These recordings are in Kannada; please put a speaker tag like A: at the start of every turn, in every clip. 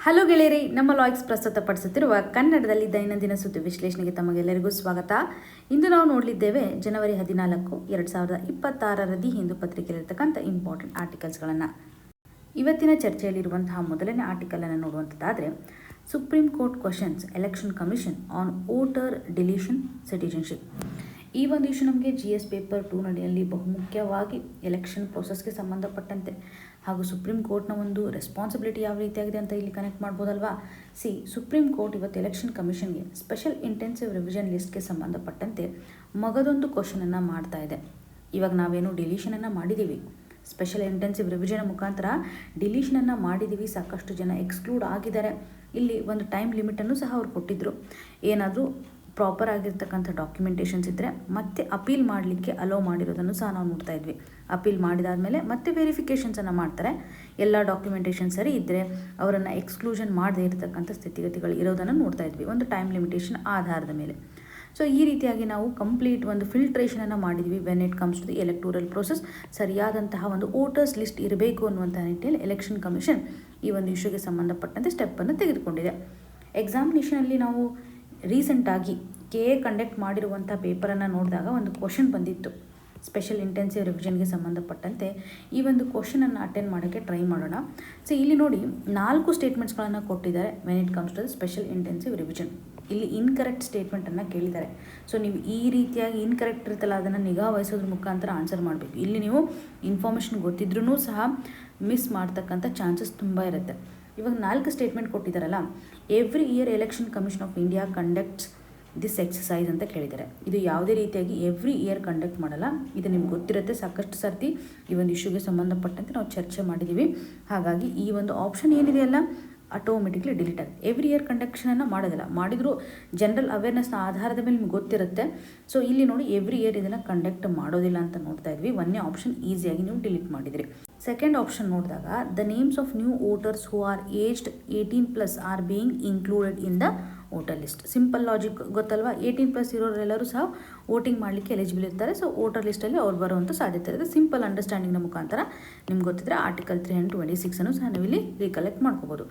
A: ಹಲೋ ಗೆಳೆಯರಿ, ನಮ್ಮ ಲಾಯ್ಕ್ಸ್ ಪ್ರಸ್ತುತಪಡಿಸುತ್ತಿರುವ ಕನ್ನಡದಲ್ಲಿ ದೈನಂದಿನ ಸುದ್ದಿ ವಿಶ್ಲೇಷಣೆಗೆ ತಮಗೆಲ್ಲರಿಗೂ ಸ್ವಾಗತ. ಇಂದು ನಾವು ನೋಡಲಿದ್ದೇವೆ ಜನವರಿ 14, 2026 ದಿ ಹಿಂದೂ ಪತ್ರಿಕೆಯಲ್ಲಿರ್ತಕ್ಕಂಥ ಇಂಪಾರ್ಟೆಂಟ್ ಆರ್ಟಿಕಲ್ಸ್ಗಳನ್ನು. ಇವತ್ತಿನ ಚರ್ಚೆಯಲ್ಲಿರುವಂತಹ ಮೊದಲನೇ ಆರ್ಟಿಕಲನ್ನು ನೋಡುವಂಥದ್ದಾದರೆ, supreme court questions election commission on voter deletion citizenship. ಈ ಒಂದು ಇಶ್ಯೂ ನಮಗೆ GS ಪೇಪರ್ 2 ನಡೆಯಲ್ಲಿ ಬಹುಮುಖ್ಯವಾಗಿ ಎಲೆಕ್ಷನ್ ಪ್ರೊಸೆಸ್ಗೆ ಸಂಬಂಧಪಟ್ಟಂತೆ ಹಾಗೂ ಸುಪ್ರೀಂ ಕೋರ್ಟ್ನ ಒಂದು ರೆಸ್ಪಾನ್ಸಿಬಿಲಿಟಿ ಯಾವ ರೀತಿಯಾಗಿದೆ ಅಂತ ಇಲ್ಲಿ ಕನೆಕ್ಟ್ ಮಾಡ್ಬೋದಲ್ವಾ. ಸುಪ್ರೀಂ ಕೋರ್ಟ್ ಇವತ್ತು ಎಲೆಕ್ಷನ್ ಕಮಿಷನ್ಗೆ ಸ್ಪೆಷಲ್ ಇಂಟೆನ್ಸಿವ್ ರಿವಿಷನ್ ಲಿಸ್ಟ್ಗೆ ಸಂಬಂಧಪಟ್ಟಂತೆ ಮಗದೊಂದು ಕ್ವಶನನ್ನು ಮಾಡ್ತಾ ಇದೆ. ಇವಾಗ ನಾವೇನು ಡಿಲೀಷನನ್ನು ಮಾಡಿದ್ದೀವಿ, ಸ್ಪೆಷಲ್ ಇಂಟೆನ್ಸಿವ್ ರಿವಿಷನ್ ಮುಖಾಂತರ ಡಿಲೀಷನನ್ನು ಮಾಡಿದ್ದೀವಿ, ಸಾಕಷ್ಟು ಜನ ಎಕ್ಸ್ಕ್ಲೂಡ್ ಆಗಿದ್ದಾರೆ. ಇಲ್ಲಿ ಒಂದು ಟೈಮ್ ಲಿಮಿಟನ್ನು ಸಹ ಅವ್ರು ಕೊಟ್ಟಿದ್ದರು. ಏನಾದರೂ ಪ್ರಾಪರ್ ಆಗಿರ್ತಕ್ಕಂಥ ಡಾಕ್ಯುಮೆಂಟೇಷನ್ಸ್ ಇದ್ದರೆ ಮತ್ತೆ ಅಪೀಲ್ ಮಾಡಲಿಕ್ಕೆ ಅಲೋ ಮಾಡಿರೋದನ್ನು ಸಹ ನಾವು ನೋಡ್ತಾ ಇದ್ವಿ. ಅಪೀಲ್ ಮಾಡಿದಾದಮೇಲೆ ಮತ್ತೆ ವೆರಿಫಿಕೇಷನ್ಸನ್ನು ಮಾಡ್ತಾರೆ. ಎಲ್ಲ ಡಾಕ್ಯುಮೆಂಟೇಷನ್ ಸರಿ ಇದ್ದರೆ ಅವರನ್ನು ಎಕ್ಸ್ಕ್ಲೂಷನ್ ಮಾಡದೇ ಇರತಕ್ಕಂಥ ಸ್ಥಿತಿಗತಿಗಳು ಇರೋದನ್ನು ನೋಡ್ತಾ ಇದ್ವಿ ಒಂದು ಟೈಮ್ ಲಿಮಿಟೇಷನ್ ಆಧಾರದ ಮೇಲೆ. ಈ ರೀತಿಯಾಗಿ ನಾವು ಕಂಪ್ಲೀಟ್ ಒಂದು ಫಿಲ್ಟ್ರೇಷನನ್ನು ಮಾಡಿದ್ವಿ when it comes to the electoral process. ಸರಿಯಾದಂತಹ ಒಂದು ವೋಟರ್ಸ್ ಲಿಸ್ಟ್ ಇರಬೇಕು ಅನ್ನುವಂಥ ನಿಟ್ಟಿನಲ್ಲಿ ಎಲೆಕ್ಷನ್ ಕಮಿಷನ್ ಈ ಒಂದು ಇಶ್ಯೂಗೆ ಸಂಬಂಧಪಟ್ಟಂತೆ ಸ್ಟೆಪ್ಪನ್ನು ತೆಗೆದುಕೊಂಡಿದೆ. ಎಕ್ಸಾಮಿನೇಷನಲ್ಲಿ ನಾವು ರೀಸೆಂಟಾಗಿ KA ಕಂಡಕ್ಟ್ ಮಾಡಿರುವಂಥ ಪೇಪರನ್ನು ನೋಡಿದಾಗ ಒಂದು ಕ್ವಶನ್ ಬಂದಿತ್ತು ಸ್ಪೆಷಲ್ ಇಂಟೆನ್ಸಿವ್ ರಿವಿಷನ್ಗೆ ಸಂಬಂಧಪಟ್ಟಂತೆ. ಈ ಒಂದು ಕ್ವಶನನ್ನು ಅಟೆಂಡ್ ಮಾಡೋಕ್ಕೆ ಟ್ರೈ ಮಾಡೋಣ. ಇಲ್ಲಿ ನೋಡಿ 4 ಸ್ಟೇಟ್ಮೆಂಟ್ಸ್ಗಳನ್ನು ಕೊಟ್ಟಿದ್ದಾರೆ when it comes to the special intensive revision. ಇಲ್ಲಿ ಇನ್ಕರೆಕ್ಟ್ ಸ್ಟೇಟ್ಮೆಂಟನ್ನು ಕೇಳಿದ್ದಾರೆ. ನೀವು ಈ ರೀತಿಯಾಗಿ ಇನ್ಕರೆಕ್ಟ್ ಇರುತ್ತಲ್ಲ ಅದನ್ನು ನಿಗಾ ವಹಿಸೋದ್ರ ಮುಖಾಂತರ ಆನ್ಸರ್ ಮಾಡಬೇಕು. ಇಲ್ಲಿ ನೀವು ಇನ್ಫಾರ್ಮೇಷನ್ ಗೊತ್ತಿದ್ರೂ ಸಹ ಮಿಸ್ ಮಾಡ್ತಕ್ಕಂಥ ಚಾನ್ಸಸ್ ತುಂಬ ಇರುತ್ತೆ. ಇವಾಗ 4 ಸ್ಟೇಟ್ಮೆಂಟ್ ಕೊಟ್ಟಿದ್ದಾರಲ್ಲ, every year election commission of India conducts this exercise ಅಂತ ಕೇಳಿದ್ದಾರೆ. ಇದು ಯಾವುದೇ ರೀತಿಯಾಗಿ ಎವ್ರಿ ಇಯರ್ ಕಂಡಕ್ಟ್ ಮಾಡಲ್ಲ. ಇದು ನಿಮ್ಗೆ ಗೊತ್ತಿರುತ್ತೆ, ಸಾಕಷ್ಟು ಸರ್ತಿ ಈ ಒಂದು ಇಶ್ಯೂಗೆ ಸಂಬಂಧಪಟ್ಟಂತೆ ನಾವು ಚರ್ಚೆ ಮಾಡಿದ್ದೀವಿ. ಹಾಗಾಗಿ ಈ ಒಂದು ಆಪ್ಷನ್ ಏನಿದೆಯಲ್ಲ ಆಟೋಮೆಟಿಕ್ಲಿ ಡಿಲೀಟ್ ಆಗುತ್ತೆ. ಎವ್ರಿ ಇಯರ್ ಕಂಡಕ್ಷನನ್ನು ಮಾಡೋದಿಲ್ಲ, ಮಾಡಿದರೂ ಜನರಲ್ ಅವೇರ್ನೆಸ್ನ ಆಧಾರದ ಮೇಲೆ ನಿಮ್ಗೆ ಗೊತ್ತಿರುತ್ತೆ. ಇಲ್ಲಿ ನೋಡಿ ಎವ್ರಿ ಇಯರ್ ಇದನ್ನು ಕಂಡಕ್ಟ್ ಮಾಡೋದಿಲ್ಲ ಅಂತ ನೋಡ್ತಾ ಇದ್ವಿ. ಒಂದನೇ ಆಪ್ಷನ್ ಈಸಿಯಾಗಿ ನೀವು ಡಿಲೀಟ್ ಮಾಡಿದ್ರಿ. ಸೆಕೆಂಡ್ ಆಪ್ಷನ್ ನೋಡಿದಾಗ the names of new voters who are aged 18+ are being included in the voter list. Simple logic ಗೊತ್ತಲ್ವಾ, 18+ ಇರೋರೆಲ್ಲರೂ ಸಹ ವೋಟಿಂಗ್ ಮಾಡಲಿಕ್ಕೆ ಎಲಿಜಿಬಲ್ ಇರ್ತಾರೆ. ವೋಟರ್ ಲಿಸ್ಟಲ್ಲಿ ಅವ್ರು ಬರುವಂಥ ಸಾಧ್ಯತೆ ಇರುತ್ತೆ. ಸಿಂಪಲ್ ಅಂಡರ್ಸ್ಟ್ಯಾಂಡಿಂಗ್ನ ಮುಖಾಂತರ ನಿಮ್ಗೆ ಗೊತ್ತಿದ್ರೆ ಆರ್ಟಿಕಲ್ 326 ಸಹ ನೀವು ಇಲ್ಲಿ ರೀಕಲೆಕ್ಟ್ ಮಾಡ್ಕೋಬೋದು.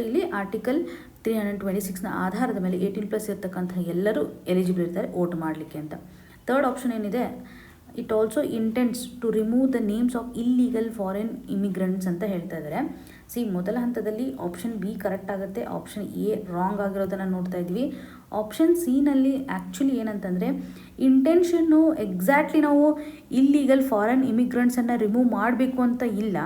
A: ಇಲ್ಲಿ ಆರ್ಟಿಕಲ್ 326ನ ಆಧಾರದ ಮೇಲೆ 18+ ಇರ್ತಕ್ಕಂಥ ಎಲ್ಲರೂ ಎಲಿಜಿಬಲ್ ಇರ್ತಾರೆ ವೋಟ್ ಮಾಡಲಿಕ್ಕೆ ಅಂತ. ಥರ್ಡ್ ಆಪ್ಷನ್ ಏನಿದೆ, it also intends to remove the names of illegal foreign immigrants ಅಂತ ಹೇಳ್ತಾ ಇದ್ದಾರೆ. ಮೊದಲ ಹಂತದಲ್ಲಿ ಆಪ್ಷನ್ B ಕರೆಕ್ಟ್ ಆಗುತ್ತೆ, ಆಪ್ಷನ್ A ರಾಂಗ್ ಆಗಿರೋದನ್ನು ನೋಡ್ತಾ ಇದ್ವಿ. ಆಪ್ಷನ್ C ಆ್ಯಕ್ಚುಲಿ ಏನಂತಂದರೆ ಇಂಟೆನ್ಷನ್ನು ಎಕ್ಸಾಕ್ಟ್ಲಿ ನಾವು ಇಲ್ಲೀಗಲ್ ಫಾರಿನ್ ಇಮಿಗ್ರೆಂಟ್ಸನ್ನು ರಿಮೂವ್ ಮಾಡಬೇಕು ಅಂತ ಇಲ್ಲ.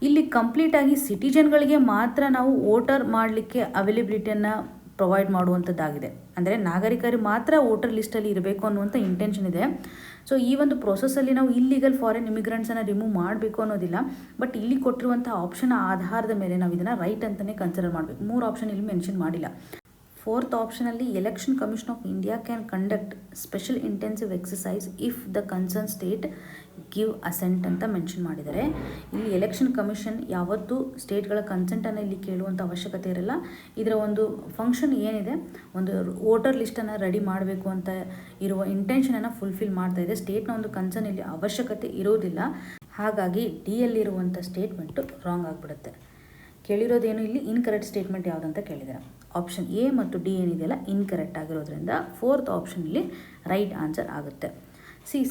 A: ಇಲ್ಲಿ ಕಂಪ್ಲೀಟಾಗಿ ಸಿಟಿಜನ್ಗಳಿಗೆ ಮಾತ್ರ ನಾವು ವೋಟರ್ ಮಾಡಲಿಕ್ಕೆ ಅವೈಲೇಬಿಲಿಟಿಯನ್ನು ಪ್ರೊವೈಡ್ ಮಾಡುವಂಥದ್ದಾಗಿದೆ. ಅಂದರೆ ನಾಗರಿಕರು ಮಾತ್ರ ವೋಟರ್ ಲಿಸ್ಟಲ್ಲಿ ಇರಬೇಕು ಅನ್ನುವಂಥ ಇಂಟೆನ್ಷನ್ ಇದೆ. ಈ ಒಂದು ಪ್ರೊಸೆಸ್ಸಲ್ಲಿ ನಾವು ಇಲ್ಲೀಗಲ್ ಫಾರಿನ್ ಇಮಿಗ್ರೆಂಟ್ಸನ್ನು ರಿಮೂವ್ ಮಾಡಬೇಕು ಅನ್ನೋದಿಲ್ಲ. ಬಟ್ ಇಲ್ಲಿ ಕೊಟ್ಟಿರುವಂಥ ಆಪ್ಷನ್ ಆಧಾರದ ಮೇಲೆ ನಾವು ಇದನ್ನು ರೈಟ್ ಅಂತಲೇ ಕನ್ಸಿಡರ್ ಮಾಡಬೇಕು. 3 ಆಪ್ಷನ್ ಇಲ್ಲಿ ಮೆನ್ಷನ್ ಮಾಡಿಲ್ಲ. ಫೋರ್ತ್ ಆಪ್ಷನಲ್ಲಿ election commission of India can conduct special intensive exercise if the concern state give assent ಅಂತ ಮೆನ್ಷನ್ ಮಾಡಿದ್ದಾರೆ. ಇಲ್ಲಿ ಎಲೆಕ್ಷನ್ ಕಮಿಷನ್ ಯಾವತ್ತೂ ಸ್ಟೇಟ್ಗಳ ಕನ್ಸೆಂಟನ್ನು ಇಲ್ಲಿ ಕೇಳುವಂಥ ಅವಶ್ಯಕತೆ ಇರಲ್ಲ. ಇದರ ಒಂದು ಫಂಕ್ಷನ್ ಏನಿದೆ, ಒಂದು ವೋಟರ್ ಲಿಸ್ಟನ್ನು ರೆಡಿ ಮಾಡಬೇಕು ಅಂತ ಇರುವ ಇಂಟೆನ್ಷನನ್ನು ಫುಲ್ಫಿಲ್ ಮಾಡ್ತಾ ಇದೆ. ಸ್ಟೇಟ್ನ ಒಂದು ಕನ್ಸರ್ನ್ ಇಲ್ಲಿ ಅವಶ್ಯಕತೆ ಇರೋದಿಲ್ಲ. ಹಾಗಾಗಿ ಡಿಯಲ್ಲಿರುವಂಥ ಸ್ಟೇಟ್ಮೆಂಟು ರಾಂಗ್ ಆಗಿಬಿಡುತ್ತೆ. ಕೇಳಿರೋದೇನು ಇಲ್ಲಿ ಇನ್ಕರೆಕ್ಟ್ ಸ್ಟೇಟ್ಮೆಂಟ್ ಯಾವುದಂತ ಕೇಳಿದ್ದಾರೆ. ಆಪ್ಷನ್ A ಮತ್ತು D ಏನಿದೆಯಲ್ಲ ಇನ್ಕರೆಕ್ಟ್ ಆಗಿರೋದ್ರಿಂದ ಫೋರ್ತ್ ಆಪ್ಷನಲ್ಲಿ ರೈಟ್ ಆನ್ಸರ್ ಆಗುತ್ತೆ.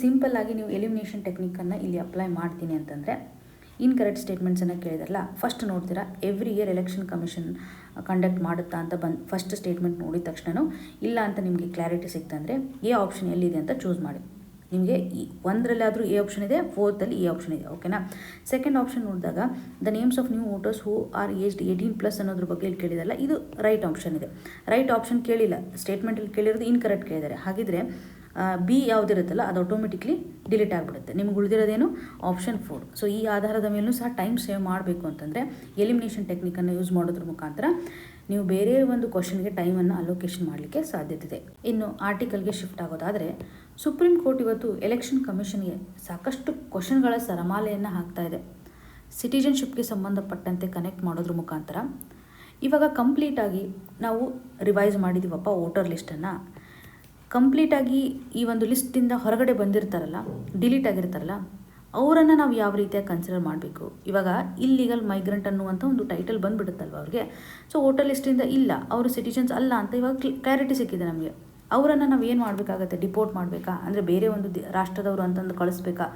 A: ಸಿಂಪಲ್ ಆಗಿ ನೀವು ಎಲಿಮಿನೇಷನ್ ಟೆಕ್ನಿಕನ್ನು ಇಲ್ಲಿ ಅಪ್ಲೈ ಮಾಡ್ತೀನಿ ಅಂತಂದರೆ ಇನ್ಕರೆಕ್ಟ್ ಸ್ಟೇಟ್ಮೆಂಟ್ಸನ್ನು ಕೇಳಿದಾರಲ್ಲ, ಫಸ್ಟ್ ನೋಡ್ತೀರಾ every year election commission conduct ಮಾಡುತ್ತಾ ಅಂತ ಫಸ್ಟ್ ಸ್ಟೇಟ್ಮೆಂಟ್ ನೋಡಿದ ತಕ್ಷಣ ಇಲ್ಲ ಅಂತ ನಿಮಗೆ ಕ್ಲಾರಿಟಿ ಸಿಕ್ತಂದರೆ A ಆಪ್ಷನ್ ಎಲ್ಲಿದೆ ಅಂತ ಚೂಸ್ ಮಾಡಿ. ನಿಮಗೆ ಒಂದರಲ್ಲಾದರೂ A ಆಪ್ಷನ್ ಇದೆ, ಫೋರ್ತಲ್ಲಿ A ಆಪ್ಷನ್ ಇದೆ, ಓಕೆನಾ. ಸೆಕೆಂಡ್ ಆಪ್ಷನ್ ನೋಡಿದಾಗ the names of new voters who are aged 18+ ಅನ್ನೋದ್ರ ಬಗ್ಗೆ ಇಲ್ಲಿ ಕೇಳಿದಲ್ಲ, ಇದು ರೈಟ್ ಆಪ್ಷನ್ ಇದೆ. ರೈಟ್ ಆಪ್ಷನ್ ಕೇಳಿಲ್ಲ, ಸ್ಟೇಟ್ಮೆಂಟಲ್ಲಿ ಕೇಳಿರೋದು ಇನ್ಕರೆಕ್ಟ್ ಕೇಳಿದ್ದಾರೆ. ಹಾಗಿದ್ರೆ B ಯಾವುದಿರುತ್ತಲ್ಲ ಅದು ಆಟೋಮೆಟಿಕ್ಲಿ ಡಿಲೀಟ್ ಆಗಿಬಿಡುತ್ತೆ. ನಿಮ್ಗೆ ಉಳಿದಿರೋದೇನು ಆಪ್ಷನ್ 4. ಈ ಆಧಾರದ ಮೇಲೂ ಸಹ ಟೈಮ್ ಸೇವ್ ಮಾಡಬೇಕು ಅಂತಂದರೆ ಎಲಿಮಿನೇಷನ್ ಟೆಕ್ನಿಕನ್ನು ಯೂಸ್ ಮಾಡೋದ್ರ ಮುಖಾಂತರ ನೀವು ಬೇರೆ ಒಂದು ಕ್ವಶನ್ಗೆ ಟೈಮನ್ನು ಅಲೋಕೇಶನ್ ಮಾಡಲಿಕ್ಕೆ ಸಾಧ್ಯತೆ ಇದೆ. ಇನ್ನು ಆರ್ಟಿಕಲ್ಗೆ ಶಿಫ್ಟ್ ಆಗೋದಾದರೆ, ಸುಪ್ರೀಂ ಕೋರ್ಟ್ ಇವತ್ತು ಎಲೆಕ್ಷನ್ ಕಮಿಷನ್ಗೆ ಸಾಕಷ್ಟು ಕ್ವಶನ್ಗಳ ಸರಮಾಲೆಯನ್ನು ಹಾಕ್ತಾ ಇದೆ. ಸಿಟಿಜನ್ಶಿಪ್ಗೆ ಸಂಬಂಧಪಟ್ಟಂತೆ ಕನೆಕ್ಟ್ ಮಾಡೋದ್ರ ಮುಖಾಂತರ ಇವಾಗ ಕಂಪ್ಲೀಟಾಗಿ ನಾವು ರಿವೈಸ್ ಮಾಡಿದ್ದೀವಪ್ಪ ವೋಟರ್ ಲಿಸ್ಟನ್ನು. ಕಂಪ್ಲೀಟಾಗಿ ಈ ಒಂದು ಲಿಸ್ಟಿಂದ ಹೊರಗಡೆ ಬಂದಿರ್ತಾರಲ್ಲ, ಡಿಲೀಟ್ ಆಗಿರ್ತಾರಲ್ಲ, ಅವರನ್ನು ನಾವು ಯಾವ ರೀತಿಯಾಗಿ ಕನ್ಸಿಡರ್ ಮಾಡಬೇಕು. ಇವಾಗ ಇಲ್ಲಿಗಲ್ ಮೈಗ್ರೆಂಟ್ ಅನ್ನುವಂಥ ಒಂದು ಟೈಟಲ್ ಬಂದುಬಿಡುತ್ತಲ್ವ ಅವ್ರಿಗೆ. ಸೊ ವೋಟರ್ ಲಿಸ್ಟಿಂದ ಇಲ್ಲ, ಅವರು ಸಿಟಿಜನ್ಸ್ ಅಲ್ಲ ಅಂತ ಇವಾಗ ಕ್ಲಾರಿಟಿ ಸಿಕ್ಕಿದೆ ನಮಗೆ. ಅವರನ್ನು ನಾವು ಏನು ಮಾಡಬೇಕಾಗತ್ತೆ, ಡಿಪೋರ್ಟ್ ಮಾಡಬೇಕಾ, ಅಂದರೆ ಬೇರೆ ಒಂದು ರಾಷ್ಟ್ರದವರು ಅಂತಂದು ಕಳಿಸ್ಬೇಕಾ.